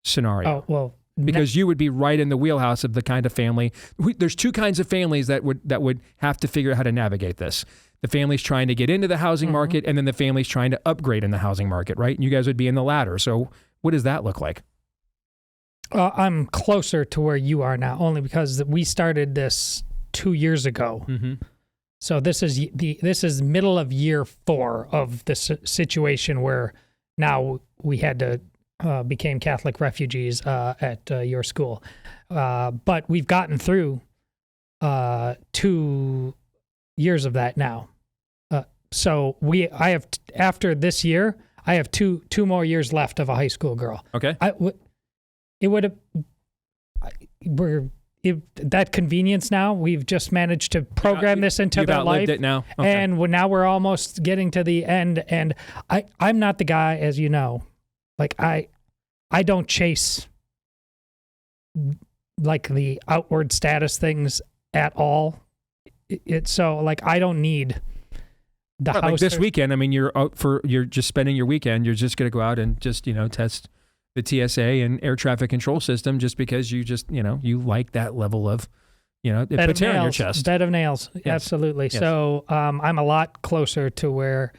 Speaker 1: scenario?
Speaker 3: Oh, well,
Speaker 1: because you would be right in the wheelhouse of the kind of family. There's two kinds of families that would have to figure out how to navigate this. The family's trying to get into the housing market, and then the family's trying to upgrade in the housing market, right? And you guys would be in the latter. So what does that look like?
Speaker 3: I'm closer to where you are now, only because we started this 2 years ago. So this is middle of year 4 of this situation where now we had to became Catholic refugees at your school, but we've gotten through 2 years of that now. So I have after this year, I have two more years left of a high school girl.
Speaker 1: Okay.
Speaker 3: That convenience now, we've just managed to program this into their life.
Speaker 1: It now. Okay.
Speaker 3: And now we're almost getting to the end. And I'm not the guy, as you know, like I don't chase like the outward status things at all. It's so like I don't need the house.
Speaker 1: Like this weekend, I mean, you're just spending your weekend. You're just going to go out and just, test the TSA and air traffic control system just because you just, you like that level of, it puts hair on your chest.
Speaker 3: Bed of nails. Yes. Absolutely. Yes. So I'm a lot closer to where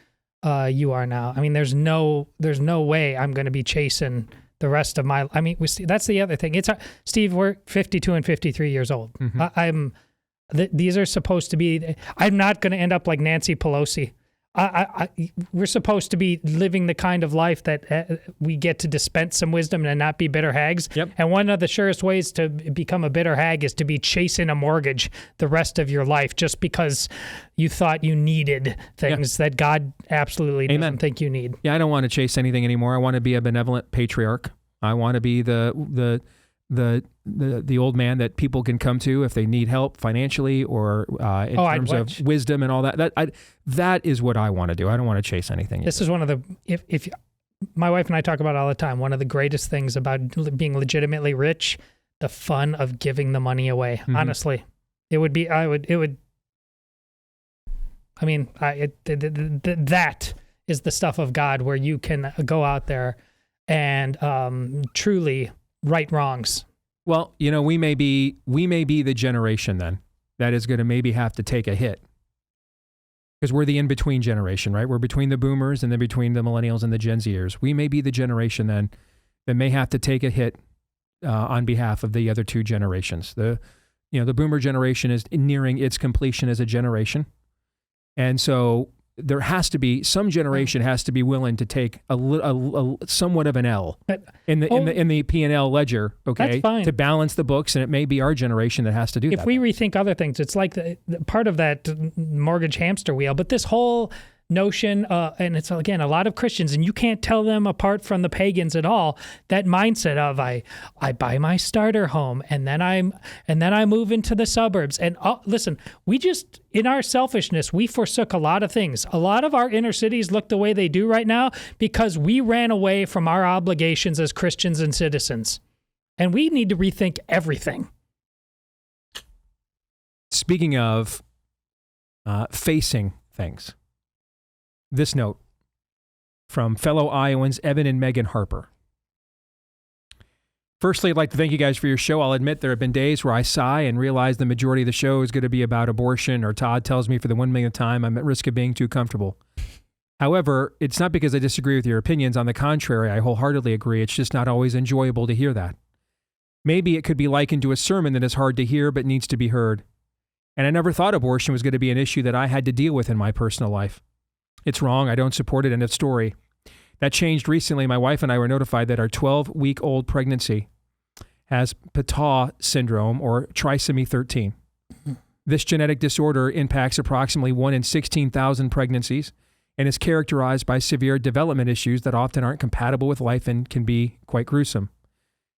Speaker 3: you are now. I mean, there's no way I'm going to be chasing the rest of my, I mean, that's the other thing. Steve, we're 52 and 53 years old. These are supposed to be, I'm not going to end up like Nancy Pelosi. We're supposed to be living the kind of life that we get to dispense some wisdom and not be bitter hags.
Speaker 1: Yep.
Speaker 3: And one of the surest ways to become a bitter hag is to be chasing a mortgage the rest of your life just because you thought you needed things that God absolutely doesn't think you need.
Speaker 1: Yeah, I don't want to chase anything anymore. I want to be a benevolent patriarch. I want to be the old man that people can come to if they need help financially or in terms of wisdom and all that. That is what I want to do. I don't want to chase anything.
Speaker 3: This is one of the, if my wife and I talk about it all the time, one of the greatest things about being legitimately rich, the fun of giving the money away. Honestly, that is the stuff of God where you can go out there and truly right wrongs.
Speaker 1: Well, we may be the generation then that is going to maybe have to take a hit because we're the in-between generation, right? We're between the boomers and then between the millennials and the Gen Zers. We may be the generation then that may have to take a hit on behalf of the other two generations. The boomer generation is nearing its completion as a generation. And so there has to be some generation has to be willing to take a somewhat of an L in the P&L ledger, okay, to balance the books, and it may be our generation that has to do that.
Speaker 3: If we rethink other things, it's like the part of that mortgage hamster wheel. But this whole notion, and it's again a lot of Christians, and you can't tell them apart from the pagans at all. That mindset of I buy my starter home, and then I move into the suburbs. And listen, we just in our selfishness we forsook a lot of things. A lot of our inner cities look the way they do right now because we ran away from our obligations as Christians and citizens, and we need to rethink everything.
Speaker 1: Speaking of facing things. This note from fellow Iowans Evan and Megan Harper. Firstly, I'd like to thank you guys for your show. I'll admit there have been days where I sigh and realize the majority of the show is going to be about abortion, or Todd tells me for the 1 millionth time I'm at risk of being too comfortable. However, it's not because I disagree with your opinions. On the contrary, I wholeheartedly agree. It's just not always enjoyable to hear that. Maybe it could be likened to a sermon that is hard to hear but needs to be heard. And I never thought abortion was going to be an issue that I had to deal with in my personal life. It's wrong. I don't support it. End of story. That changed recently. My wife and I were notified that our 12-week-old pregnancy has Patau syndrome, or trisomy 13. This genetic disorder impacts approximately 1 in 16,000 pregnancies and is characterized by severe development issues that often aren't compatible with life and can be quite gruesome.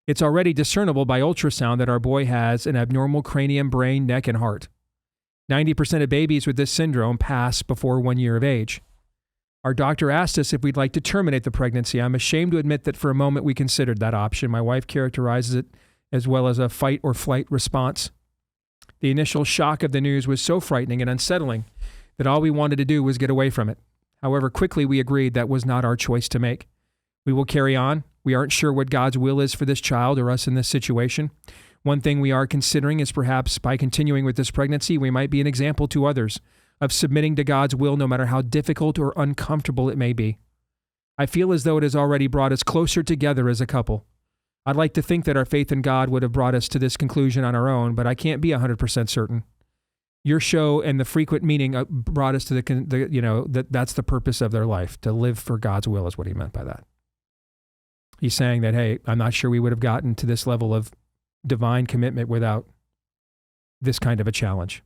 Speaker 1: It's already discernible by ultrasound that our boy has an abnormal cranium, brain, neck, and heart. 90% of babies with this syndrome pass before 1 year of age. Our doctor asked us if we'd like to terminate the pregnancy. I'm ashamed to admit that for a moment we considered that option. My wife characterizes it as well as a fight or flight response. The initial shock of the news was so frightening and unsettling that all we wanted to do was get away from it. However, quickly we agreed that was not our choice to make. We will carry on. We aren't sure what God's will is for this child or us in this situation. One thing we are considering is perhaps by continuing with this pregnancy, we might be an example to others of submitting to God's will no matter how difficult or uncomfortable it may be. I feel as though it has already brought us closer together as a couple. I'd like to think that our faith in God would have brought us to this conclusion on our own, but I can't be 100% certain. Your show and the frequent meeting brought us to that's the purpose of their life, to live for God's will is what he meant by that. He's saying that, hey, I'm not sure we would have gotten to this level of divine commitment without this kind of a challenge.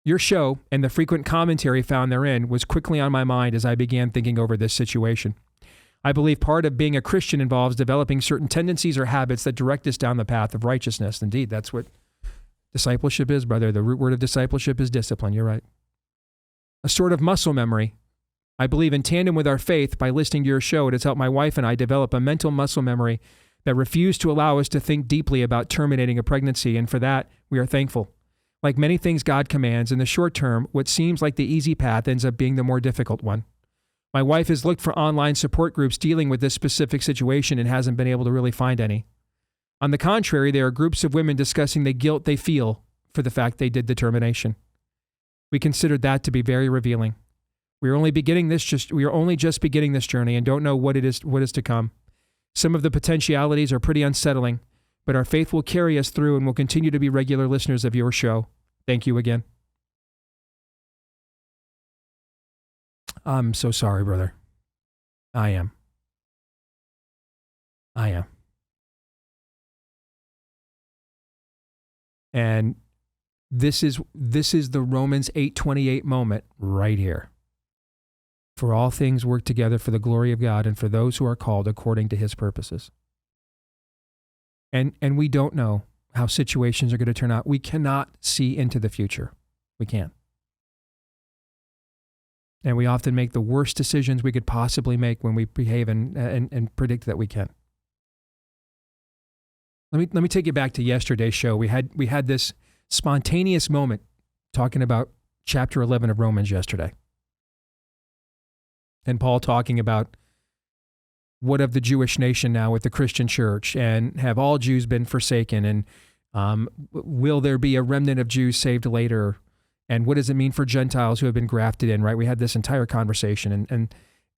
Speaker 1: Your show and the frequent commentary found therein was quickly on my mind as I began thinking over this situation. I believe part of being a Christian involves developing certain tendencies or habits that direct us down the path of righteousness. Indeed, that's what discipleship is, brother. The root word of discipleship is discipline. You're right. A sort of muscle memory. I believe in tandem with our faith, by listening to your show, it has helped my wife and I develop a mental muscle memory that refused to allow us to think deeply about terminating a pregnancy, and for that, we are thankful. Like many things God commands, in the short term, what seems like the easy path ends up being the more difficult one. My wife has looked for online support groups dealing with this specific situation and hasn't been able to really find any. On the contrary, there are groups of women discussing the guilt they feel for the fact they did the termination. We considered that to be very revealing. We are only just beginning this journey and don't know what is to come. Some of the potentialities are pretty unsettling, but our faith will carry us through and we'll continue to be regular listeners of your show. Thank you again. I'm so sorry, brother. I am. And this is the Romans 8:28 moment right here. For all things work together for the glory of God and for those who are called according to his purposes. And we don't know how situations are going to turn out. We cannot see into the future. We can't. And we often make the worst decisions we could possibly make when we behave and predict that we can. Let me take you back to yesterday's show. We had this spontaneous moment talking about chapter 11 of Romans yesterday. And Paul talking about what of the Jewish nation now with the Christian church, and have all Jews been forsaken, and will there be a remnant of Jews saved later, and what does it mean for Gentiles who have been grafted in, right? We had this entire conversation,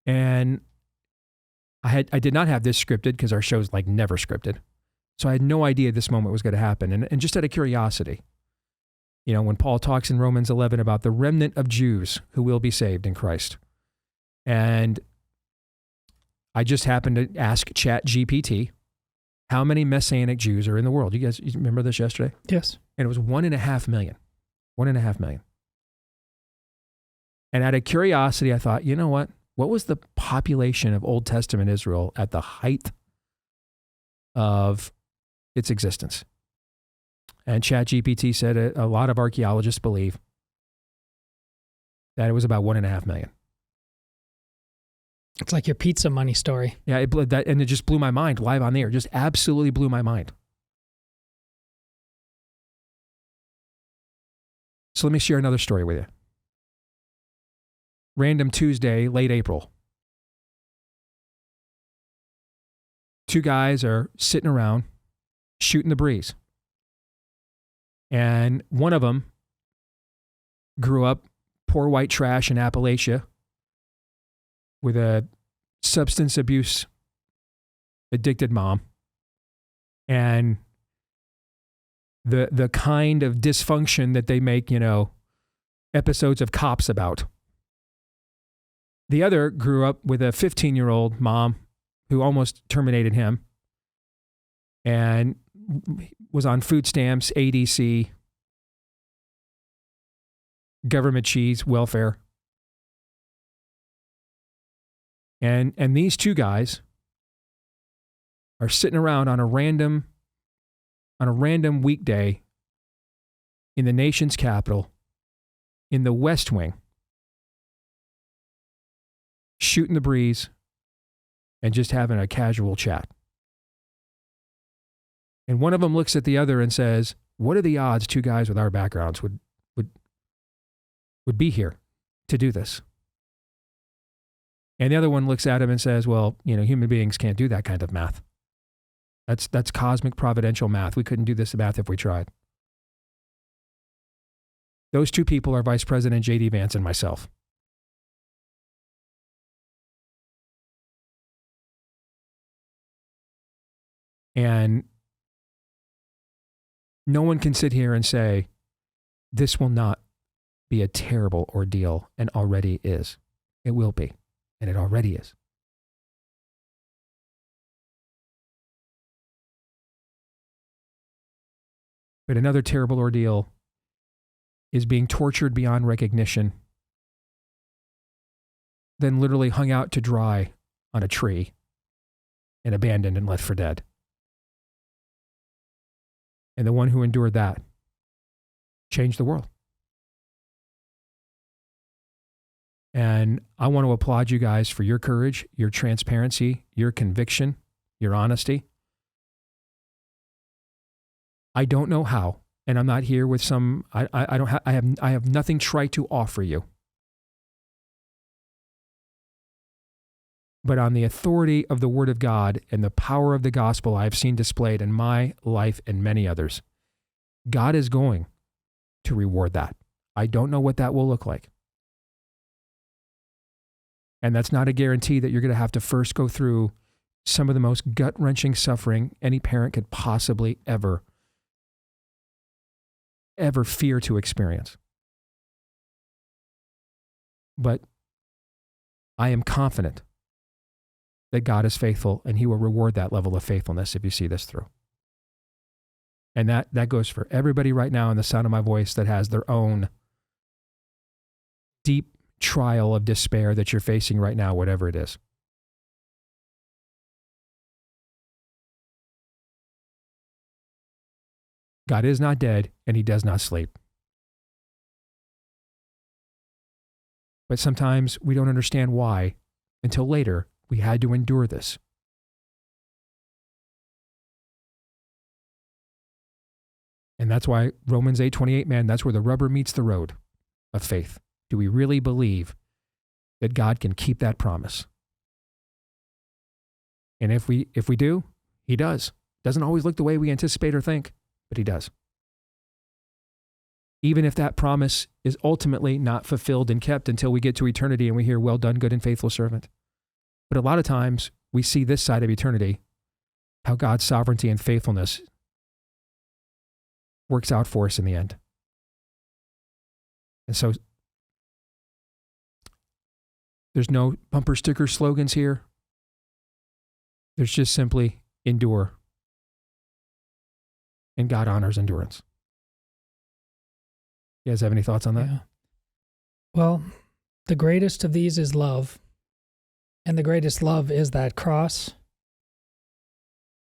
Speaker 1: and I did not have this scripted because our show's like never scripted. So I had no idea this moment was going to happen. And just out of curiosity, when Paul talks in Romans 11 about the remnant of Jews who will be saved in Christ, and I just happened to ask ChatGPT, how many Messianic Jews are in the world? You remember this yesterday?
Speaker 3: Yes.
Speaker 1: And it was 1.5 million. 1.5 million. And out of curiosity, I thought, you know what? What was the population of Old Testament Israel at the height of its existence? And ChatGPT said a lot of archaeologists believe that it was about 1.5 million.
Speaker 3: It's like your pizza money story.
Speaker 1: Yeah, it just blew my mind live on the air. Just absolutely blew my mind. So let me share another story with you. Random Tuesday, late April. Two guys are sitting around shooting the breeze. And one of them grew up poor white trash in Appalachia with a substance abuse addicted mom, and the kind of dysfunction that they make, episodes of Cops about. The other grew up with a 15-year-old mom who almost terminated him and was on food stamps, ADC, government cheese, welfare. And these two guys are sitting around on a random weekday in the nation's capital, in the West Wing, shooting the breeze and just having a casual chat. And one of them looks at the other and says, what are the odds two guys with our backgrounds would be here to do this? And the other one looks at him and says, well, human beings can't do that kind of math. That's cosmic providential math. We couldn't do this math if we tried. Those two people are Vice President J.D. Vance and myself. And no one can sit here and say, this will not be a terrible ordeal, and already is. It will be, and it already is. But another terrible ordeal is being tortured beyond recognition, then literally hung out to dry on a tree and abandoned and left for dead. And the one who endured that changed the world. And I want to applaud you guys for your courage, your transparency, your conviction, your honesty. I don't know how, and I'm not here with some, I have nothing trite to offer you. But on the authority of the Word of God and the power of the gospel I have seen displayed in my life and many others, God is going to reward that. I don't know what that will look like. And that's not a guarantee that you're going to have to first go through some of the most gut-wrenching suffering any parent could possibly ever fear to experience. But I am confident that God is faithful and he will reward that level of faithfulness if you see this through. And that goes for everybody right now in the sound of my voice that has their own deep trial of despair that you're facing right now, whatever it is. God is not dead and he does not sleep. But sometimes we don't understand why until later we had to endure this. And that's why Romans 8:28, man, that's where the rubber meets the road of faith. Do we really believe that God can keep that promise? And if we do, he does. Doesn't always look the way we anticipate or think, but he does. Even if that promise is ultimately not fulfilled and kept until we get to eternity and we hear, well done, good and faithful servant. But a lot of times we see this side of eternity, how God's sovereignty and faithfulness works out for us in the end. And so there's no bumper sticker slogans here. There's just simply endure. And God honors endurance. You guys have any thoughts on that?
Speaker 3: Yeah. Well, the greatest of these is love. And the greatest love is that cross.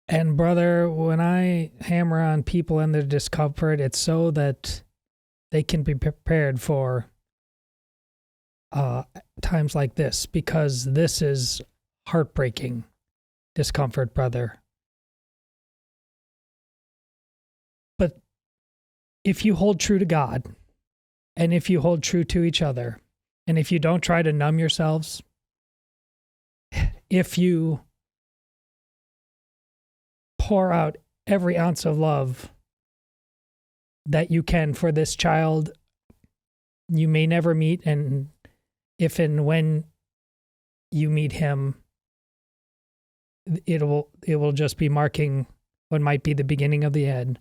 Speaker 3: And brother, when I hammer on people and their discomfort, it's so that they can be prepared for times like this, because this is heartbreaking discomfort, brother. But if you hold true to God, and if you hold true to each other, and if you don't try to numb yourselves, if you pour out every ounce of love that you can for this child you may never meet, and if and when you meet him, it will just be marking what might be the beginning of the end.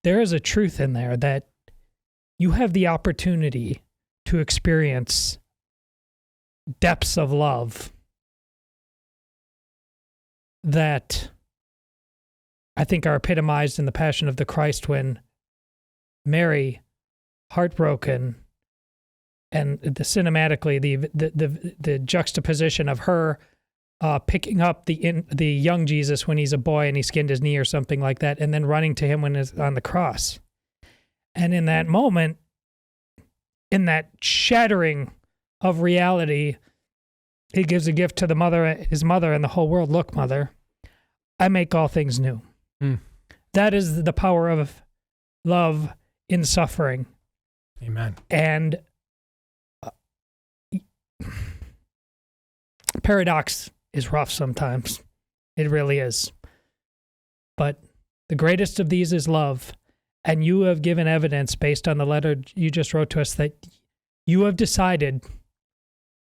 Speaker 3: There is a truth in there that you have the opportunity to experience depths of love that I think are epitomized in the Passion of the Christ when Mary, heartbroken, and cinematically the juxtaposition of her picking up the young Jesus when he's a boy and he skinned his knee or something like that, and then running to him when he's on the cross. And in that moment, in that shattering of reality, he gives a gift to his mother and the whole world. Look, Mother, I make all things new. That is the power of love in suffering.
Speaker 1: Amen.
Speaker 3: And paradox is rough sometimes. It really is. But the greatest of these is love. And you have given evidence based on the letter you just wrote to us that you have decided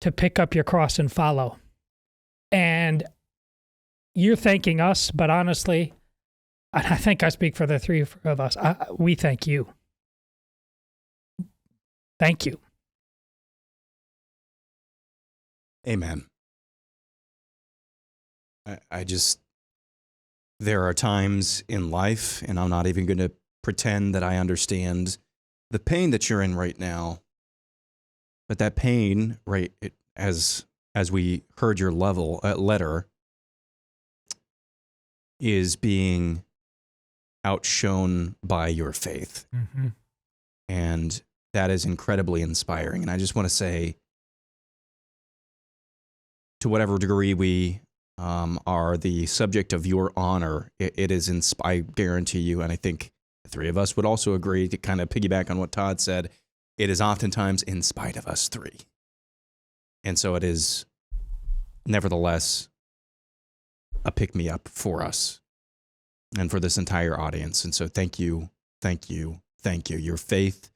Speaker 3: to pick up your cross and follow. And you're thanking us, but honestly, and I think I speak for the three of us, we thank you. Thank you.
Speaker 17: Amen. There are times in life, and I'm not even going to pretend that I understand the pain that you're in right now. But that pain, right, as we heard your letter, is being outshone by your faith.
Speaker 1: Mm-hmm.
Speaker 17: And that is incredibly inspiring. And I just want to say, to whatever degree we are the subject of your honor, it is I guarantee you, and I think the three of us would also agree, to kind of piggyback on what Todd said, it is oftentimes in spite of us three. And so it is nevertheless a pick-me-up for us and for this entire audience. And so thank you, thank you, thank you. Your faith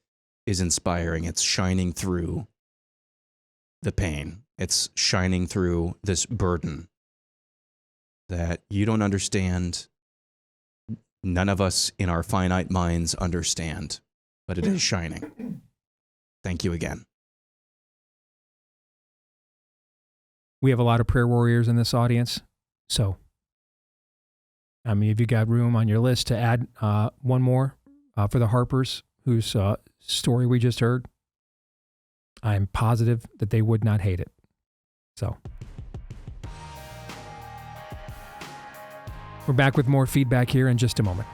Speaker 17: is inspiring. It's shining through the pain. It's shining through this burden that you don't understand. None of us in our finite minds understand, but it is shining. Thank you again.
Speaker 1: We have a lot of prayer warriors in this audience. So, I mean, if you got room on your list to add one more for the Harpers, whose story we just heard, I'm positive that they would not hate it. So, we're back with more feedback here in just a moment.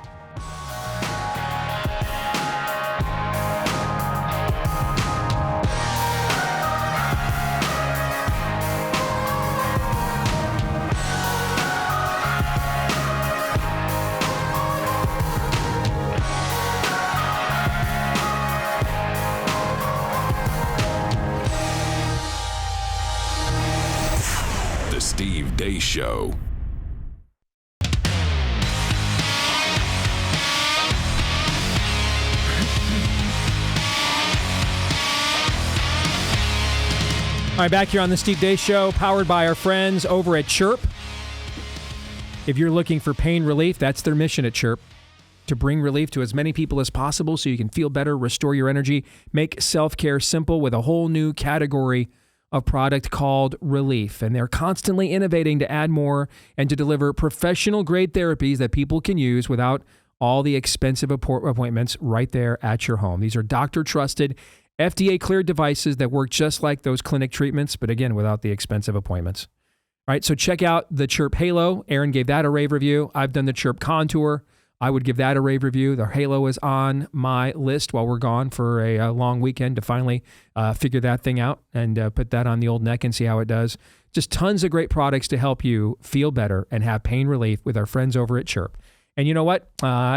Speaker 18: The Steve Deace Show.
Speaker 1: All right, back here on the Steve Deace Show, powered by our friends over at Chirp. If you're looking for pain relief, that's their mission at Chirp, to bring relief to as many people as possible so you can feel better, restore your energy, make self-care simple with a whole new category of product called Relief. And they're constantly innovating to add more and to deliver professional-grade therapies that people can use without all the expensive appointments right there at your home. These are doctor-trusted, FDA-cleared devices that work just like those clinic treatments, but again, without the expensive appointments. All right, so check out the Chirp Halo. Aaron gave that a rave review. I've done the Chirp Contour. I would give that a rave review. The Halo is on my list while we're gone for a long weekend to finally figure that thing out and put that on the old neck and see how it does. Just tons of great products to help you feel better and have pain relief with our friends over at Chirp. And you know what?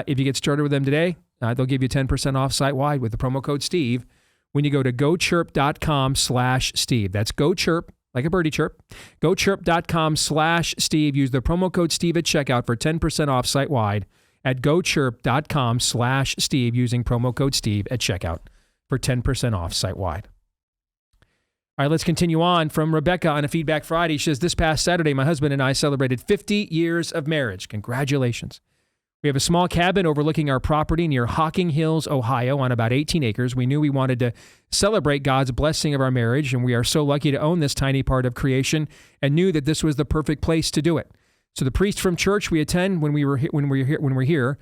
Speaker 1: If you get started with them today, they'll give you 10% off site-wide with the promo code Steve when you go to gochirp.com/Steve. That's gochirp, like a birdie chirp. Gochirp.com/Steve. Use the promo code Steve at checkout for 10% off site-wide at gochirp.com/Steve using promo code Steve at checkout for 10% off site-wide. All right, let's continue on from Rebecca on a Feedback Friday. She says, this past Saturday, my husband and I celebrated 50 years of marriage. Congratulations. We have a small cabin overlooking our property near Hocking Hills, Ohio, on about 18 acres. We knew we wanted to celebrate God's blessing of our marriage, and we are so lucky to own this tiny part of creation and knew that this was the perfect place to do it. So the priest from church we attend when we're here,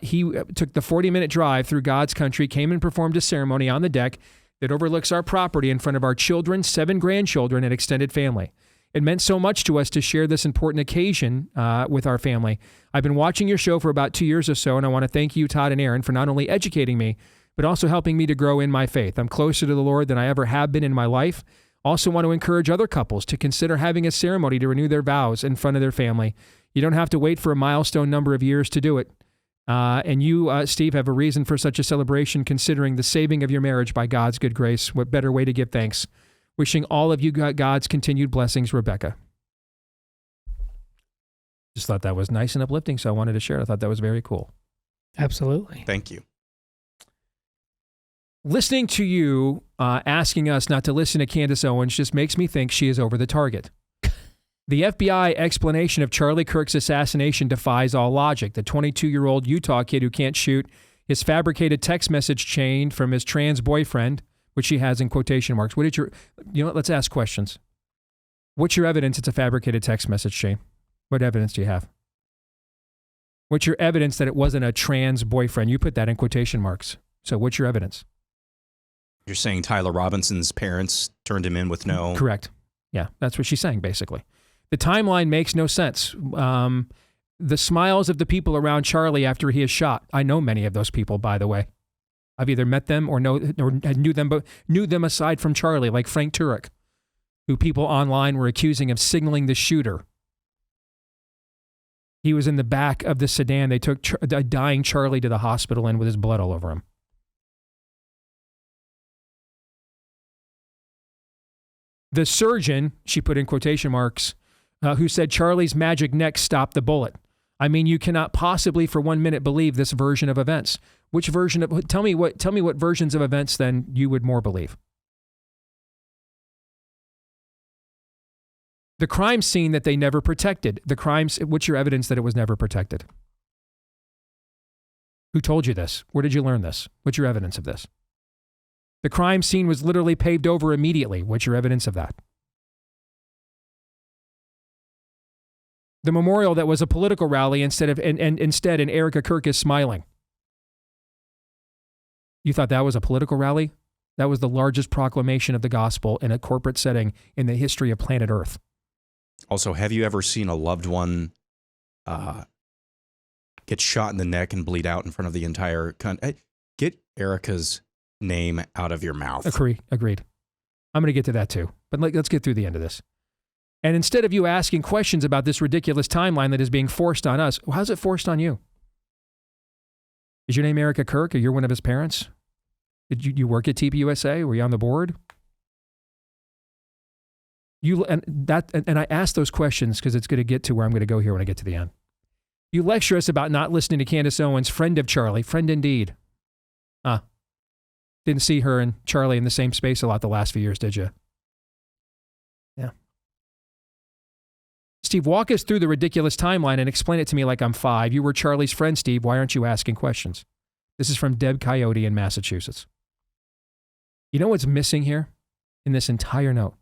Speaker 1: he took the 40-minute drive through God's country, came and performed a ceremony on the deck that overlooks our property in front of our children, 7 grandchildren, and extended family. It meant so much to us to share this important occasion with our family. I've been watching your show for about 2 years or so, and I want to thank you, Todd and Aaron, for not only educating me, but also helping me to grow in my faith. I'm closer to the Lord than I ever have been in my life. Also want to encourage other couples to consider having a ceremony to renew their vows in front of their family. You don't have to wait for a milestone number of years to do it. And you, Steve, have a reason for such a celebration considering the saving of your marriage by God's good grace. What better way to give thanks? Wishing all of you God's continued blessings, Rebecca. Just thought that was nice and uplifting, so I wanted to share it. I thought that was very cool.
Speaker 3: Absolutely.
Speaker 17: Thank you.
Speaker 1: Listening to you asking us not to listen to Candace Owens just makes me think she is over the target. The FBI explanation of Charlie Kirk's assassination defies all logic. The 22-year-old Utah kid who can't shoot his fabricated text message chain from his trans boyfriend, which she has in quotation marks. What did let's ask questions. What's your evidence it's a fabricated text message chain? What evidence do you have? What's your evidence that it wasn't a trans boyfriend? You put that in quotation marks. So what's your evidence?
Speaker 17: You're saying Tyler Robinson's parents turned him in with no...
Speaker 1: Correct. Yeah, that's what she's saying, basically. The timeline makes no sense. The smiles of the people around Charlie after he is shot. I know many of those people, by the way. I've either met them or knew them, but knew them aside from Charlie, like Frank Turek, who people online were accusing of signaling the shooter. He was in the back of the sedan. They took a dying Charlie to the hospital and with his blood all over him. The surgeon, she put in quotation marks, who said Charlie's magic neck stopped the bullet. I mean, you cannot possibly for 1 minute believe this version of events. Which version of, tell me what versions of events then you would more believe? The crime scene that they never protected. What's your evidence that it was never protected? Who told you this? Where did you learn this? What's your evidence of this? The crime scene was literally paved over immediately. What's your evidence of that? The memorial that was a political rally instead and Erica Kirk is smiling. You thought that was a political rally? That was the largest proclamation of the gospel in a corporate setting in the history of planet Earth.
Speaker 17: Also, have you ever seen a loved one get shot in the neck and bleed out in front of the entire country? Get Erica's name out of your mouth.
Speaker 1: Agreed. I'm going to get to that too. But let's get through the end of this. And instead of you asking questions about this ridiculous timeline that is being forced on us, how's it forced on you? Is your name Erica Kirk, or you're one of his parents? Did you work at TPUSA? Were you on the board? And I ask those questions because it's going to get to where I'm going to go here when I get to the end. You lecture us about not listening to Candace Owens, friend of Charlie, friend indeed. Didn't see her and Charlie in the same space a lot the last few years, did you? Yeah. Steve, walk us through the ridiculous timeline and explain it to me like I'm 5. You were Charlie's friend, Steve. Why aren't you asking questions? This is from Deb Coyote in Massachusetts. You know what's missing here in this entire note?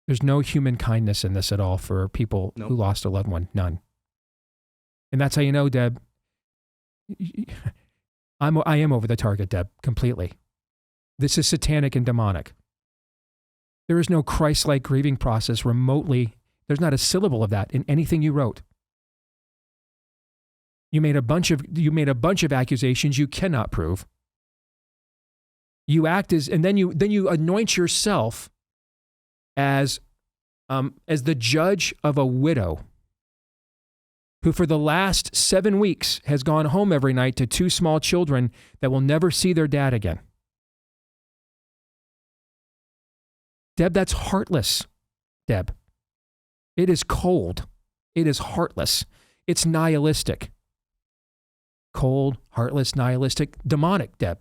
Speaker 1: There's no human kindness in this at all for people who lost a loved one. None. And that's how you know, Deb. I am over the target, Deb, completely. This is satanic and demonic. There is no Christ-like grieving process remotely. There's not a syllable of that in anything you wrote. You made a bunch of accusations you cannot prove. You act as, and then you anoint yourself as the judge of a widow who for the last 7 weeks has gone home every night to 2 small children that will never see their dad again. Deb, that's heartless, Deb. It is cold. It is heartless. It's nihilistic. Cold, heartless, nihilistic, demonic, Deb.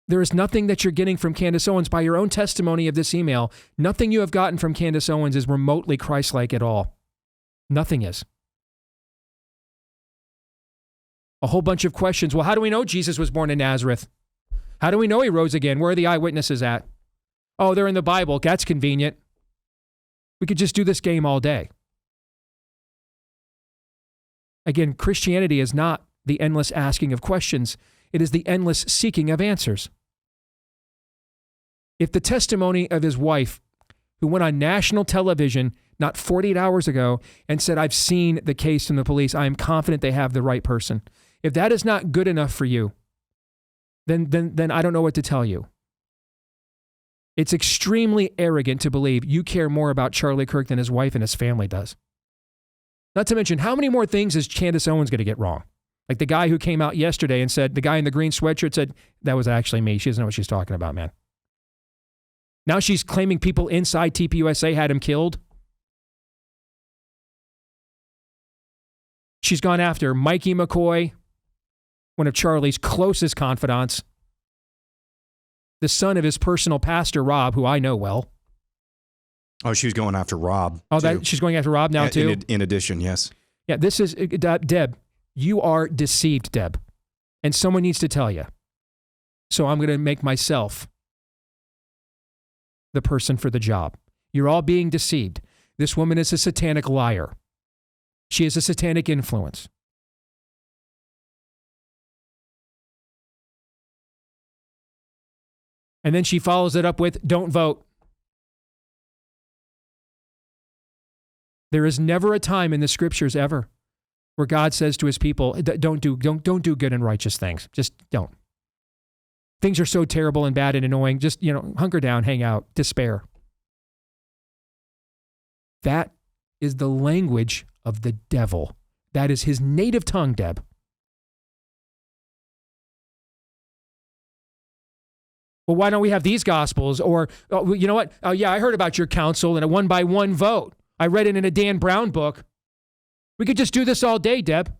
Speaker 1: There is nothing that you're getting from Candace Owens by your own testimony of this email. Nothing you have gotten from Candace Owens is remotely Christ-like at all. Nothing is. A whole bunch of questions. Well, how do we know Jesus was born in Nazareth? How do we know he rose again? Where are the eyewitnesses at? Oh, they're in the Bible. That's convenient. We could just do this game all day. Again, Christianity is not the endless asking of questions. It is the endless seeking of answers. If the testimony of his wife, who went on national television not 48 hours ago and said, I've seen the case from the police, I am confident they have the right person. If that is not good enough for you, then I don't know what to tell you. It's extremely arrogant to believe you care more about Charlie Kirk than his wife and his family does. Not to mention, how many more things is Candace Owens going to get wrong? Like the guy who came out yesterday and said, the guy in the green sweatshirt said, that was actually me. She doesn't know what she's talking about, man. Now she's claiming people inside TPUSA had him killed. She's gone after Mikey McCoy, one of Charlie's closest confidants, the son of his personal pastor, Rob, who I know well.
Speaker 17: Oh, she's going after Rob.
Speaker 1: Oh, she's going after Rob now, too?
Speaker 17: In addition, yes.
Speaker 1: Yeah, this is, Deb, you are deceived, Deb. And someone needs to tell you. So I'm going to make myself the person for the job. You're all being deceived. This woman is a satanic liar. She is a satanic influence. And then she follows it up with, don't vote. There is never a time in the scriptures ever where God says to his people, don't do good and righteous things. Just don't. Things are so terrible and bad and annoying. Just, hunker down, hang out, despair. That is the language of the devil. That is his native tongue, Deb. Well, why don't we have these gospels? Or, you know what? Oh, yeah, I heard about your council and a 1-by-1 vote. I read it in a Dan Brown book. We could just do this all day, Deb.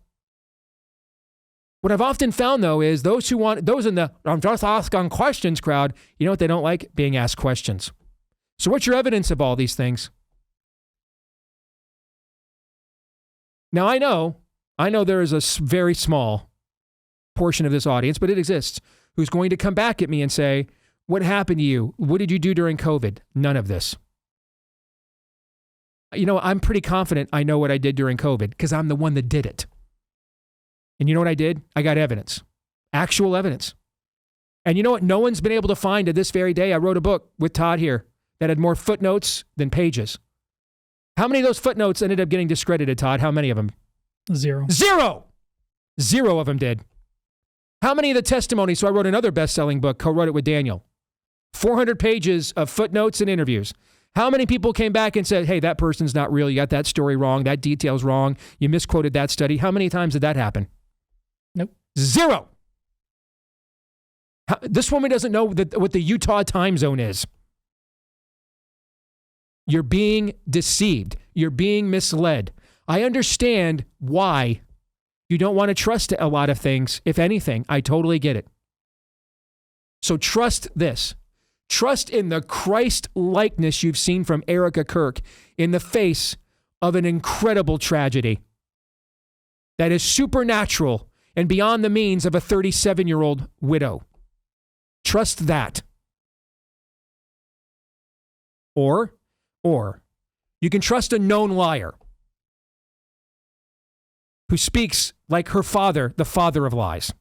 Speaker 1: What I've often found, though, is those in the I'm just asking questions crowd, you know what they don't like? Being asked questions. So what's your evidence of all these things? Now, I know there is a very small portion of this audience, but it exists, who's going to come back at me and say, what happened to you? What did you do during COVID? None of this. I'm pretty confident I know what I did during COVID because I'm the one that did it. And you know what I did? I got evidence, actual evidence. And you know what no one's been able to find to this very day? I wrote a book with Todd here that had more footnotes than pages. How many of those footnotes ended up getting discredited, Todd? How many of them?
Speaker 3: 0.
Speaker 1: 0! 0 of them did. How many of the testimonies? So I wrote another best-selling book, co-wrote it with Daniel. 400 pages of footnotes and interviews. How many people came back and said, hey, that person's not real. You got that story wrong. That detail's wrong. You misquoted that study. How many times did that happen?
Speaker 3: Nope.
Speaker 1: 0. This woman doesn't know what the Utah time zone is. You're being deceived. You're being misled. I understand why you don't want to trust a lot of things, if anything. I totally get it. So trust this. Trust in the Christ likeness you've seen from Erica Kirk in the face of an incredible tragedy that is supernatural and beyond the means of a 37-year-old widow. Trust that. Or you can trust a known liar who speaks like her father, the father of lies.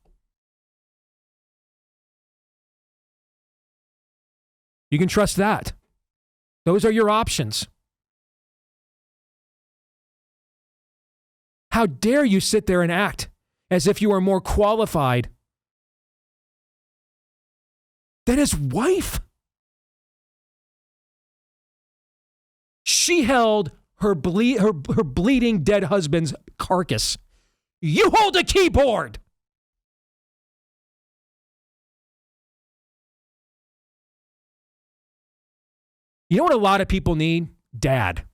Speaker 1: You can trust that. Those are your options. How dare you sit there and act as if you are more qualified than his wife? She held her bleeding dead husband's carcass. You hold a keyboard. You know what a lot of people need? Dad.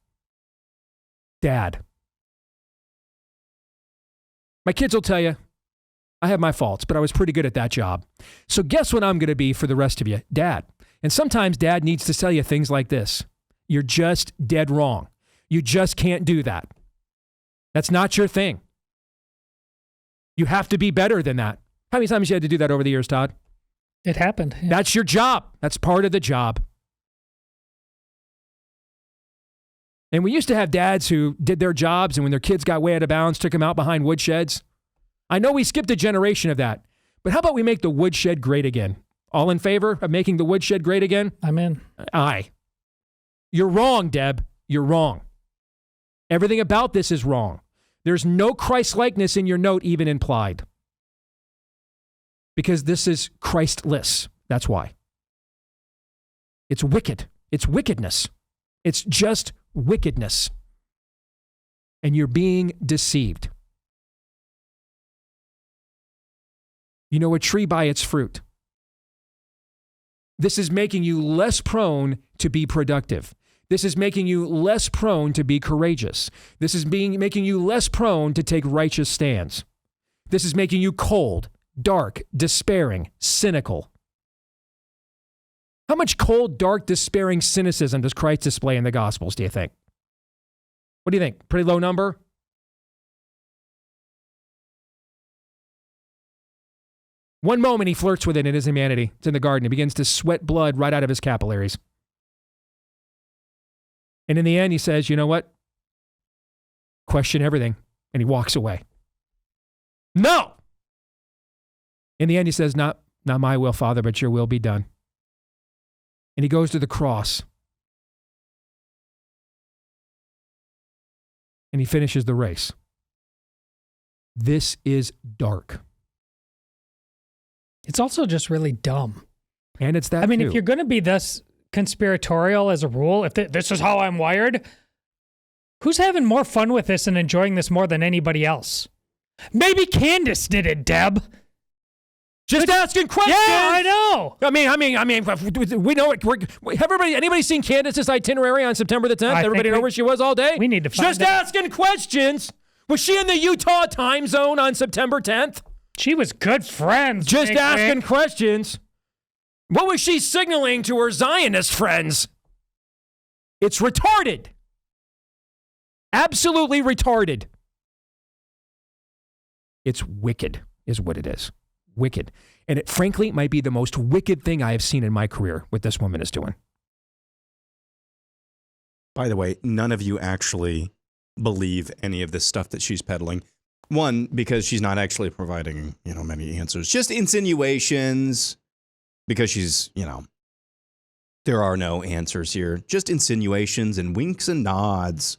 Speaker 1: My kids will tell you, I have my faults, but I was pretty good at that job. So guess what I'm going to be for the rest of you? Dad. And sometimes dad needs to tell you things like this. You're just dead wrong. You just can't do that. That's not your thing. You have to be better than that. How many times you had to do that over the years, Todd?
Speaker 3: It happened. Yeah.
Speaker 1: That's your job. That's part of the job. And we used to have dads who did their jobs and when their kids got way out of bounds, took them out behind woodsheds. I know we skipped a generation of that, but how about we make the woodshed great again? All in favor of making the woodshed great again?
Speaker 3: I'm in.
Speaker 1: Aye. You're wrong, Deb. You're wrong. Everything about this is wrong. There's no Christ-likeness in your note even implied. Because this is Christless. That's why. It's wicked. It's wickedness. It's just wickedness. And you're being deceived. You know a tree by its fruit. This is making you less prone to be productive. This is making you less prone to be courageous. This is making you less prone to take righteous stands. This is making you cold, dark, despairing, cynical. How much cold, dark, despairing cynicism does Christ display in the Gospels, do you think? What do you think? Pretty low number? One moment he flirts with it in his humanity. It's in the garden. He begins to sweat blood right out of his capillaries. And in the end, he says, you know what? Question everything. And he walks away. No! In the end, he says, not my will, Father, but your will be done. And he goes to the cross. And he finishes the race. This is dark.
Speaker 3: It's also just really dumb.
Speaker 1: And it's that
Speaker 3: I mean,
Speaker 1: too.
Speaker 3: if you're going to be this conspiratorial as a rule, if this is how I'm wired, who's having more fun with this and enjoying this more than anybody else? Maybe Candace did it, Deb.
Speaker 1: Just asking questions.
Speaker 3: Yeah, I know.
Speaker 1: I mean, we know it. Anybody seen Candace's itinerary on September the 10th? Everybody know where she was all day?
Speaker 3: We need to find
Speaker 1: Just asking questions. Was she in the Utah time zone on September 10th?
Speaker 3: She was good friends.
Speaker 1: Just asking questions. What was she signaling to her Zionist friends? It's retarded. Absolutely retarded. It's wicked, is what it is. Wicked. And it, frankly, might be the most wicked thing I have seen in my career, what this woman is doing.
Speaker 17: By the way, none of you actually believe any of this stuff that she's peddling. One, because she's not actually providing, many answers. Just insinuations, because she's, there are no answers here. Just insinuations and winks and nods.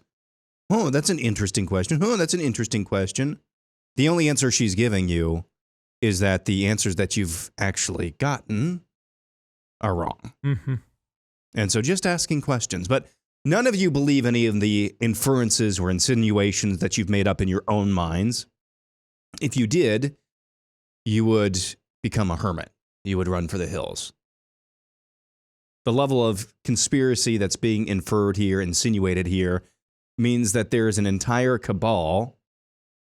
Speaker 17: Oh, that's an interesting question. Oh, that's an interesting question. The only answer she's giving you is that the answers that you've actually gotten are wrong.
Speaker 1: Mm-hmm.
Speaker 17: And so just asking questions. But none of you believe any of the inferences or insinuations that you've made up in your own minds. If you did, you would become a hermit. You would run for the hills. The level of conspiracy that's being inferred here, insinuated here, means that there is an entire cabal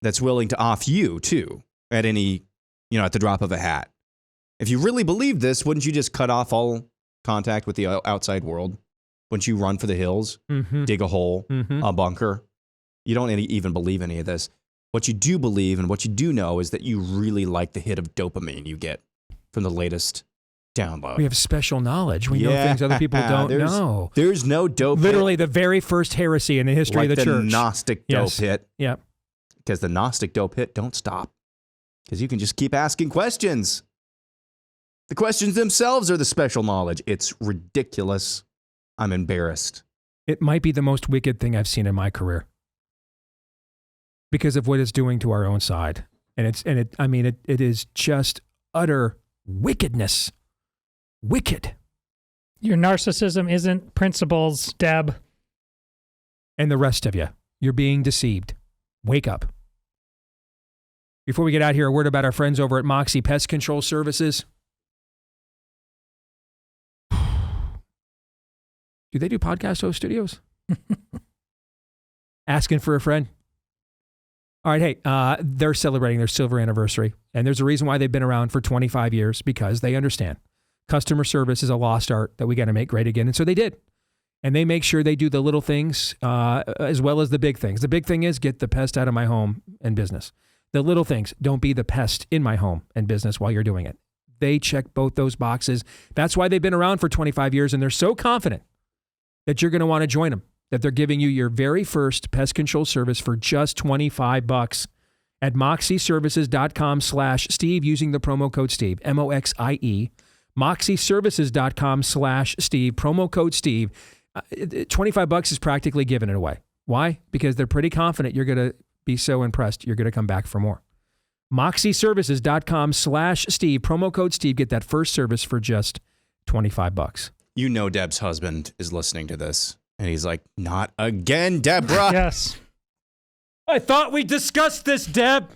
Speaker 17: that's willing to off you, too, at any, at the drop of a hat. If you really believe this, wouldn't you just cut off all contact with the outside world? Wouldn't you run for the hills, dig a hole, a bunker? You don't even believe any of this. What you do believe and what you do know is that you really like the hit of dopamine you get from the latest download.
Speaker 1: We have special knowledge. We know things other people don't know.
Speaker 17: There's no dope
Speaker 1: Literally
Speaker 17: hit.
Speaker 1: the very first heresy in the history of the church.
Speaker 17: The Gnostic dope hit.
Speaker 1: Yeah.
Speaker 17: Because the Gnostic dope hit don't stop. Because you can just keep asking questions. The questions themselves are the special knowledge. It's ridiculous. I'm embarrassed.
Speaker 1: It might be the most wicked thing I've seen in my career. Because of what it's doing to our own side. And it is just utter wickedness. Wicked.
Speaker 3: Your narcissism isn't principles, Deb.
Speaker 1: And the rest of you, you're being deceived. Wake up. Before we get out here, a word about our friends over at Moxie Pest Control Services. Do they do podcast host studios? Asking for a friend. All right, hey, they're celebrating their silver anniversary, and there's a reason why they've been around for 25 years, because they understand customer service is a lost art that we got to make great again, and so they did. And they make sure they do the little things as well as the big things. The big thing is get the pest out of my home and business. The little things, don't be the pest in my home and business while you're doing it. They check both those boxes. That's why they've been around for 25 years, and they're so confident that you're going to want to join them, that they're giving you your very first pest control service for just $25 at moxieservices.com/Steve using the promo code Steve, MOXIE, MoxieServices.com/Steve, promo code Steve. $25 is practically giving it away. Why? Because they're pretty confident you're going to be so impressed, you're going to come back for more. MoxieServices.com/Steve, promo code Steve. Get that first service for just $25.
Speaker 17: You know Deb's husband is listening to this, and he's like, not again, Deborah.
Speaker 3: Yes.
Speaker 1: I thought we discussed this, Deb.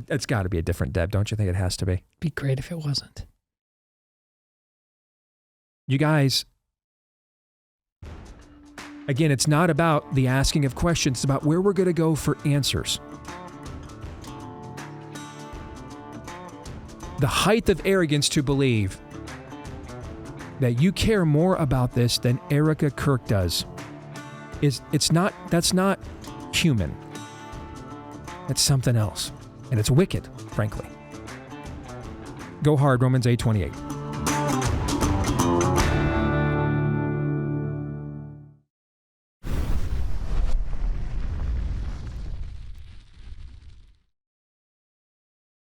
Speaker 1: It's got to be a different Deb, don't you think it has to be?
Speaker 3: Be great if it wasn't.
Speaker 1: You guys, again, it's not about the asking of questions. It's about where we're going to go for answers. The height of arrogance to believe that you care more about this than Erica Kirk does that's not human. That's something else. And it's wicked, frankly. Go hard, Romans 8:28.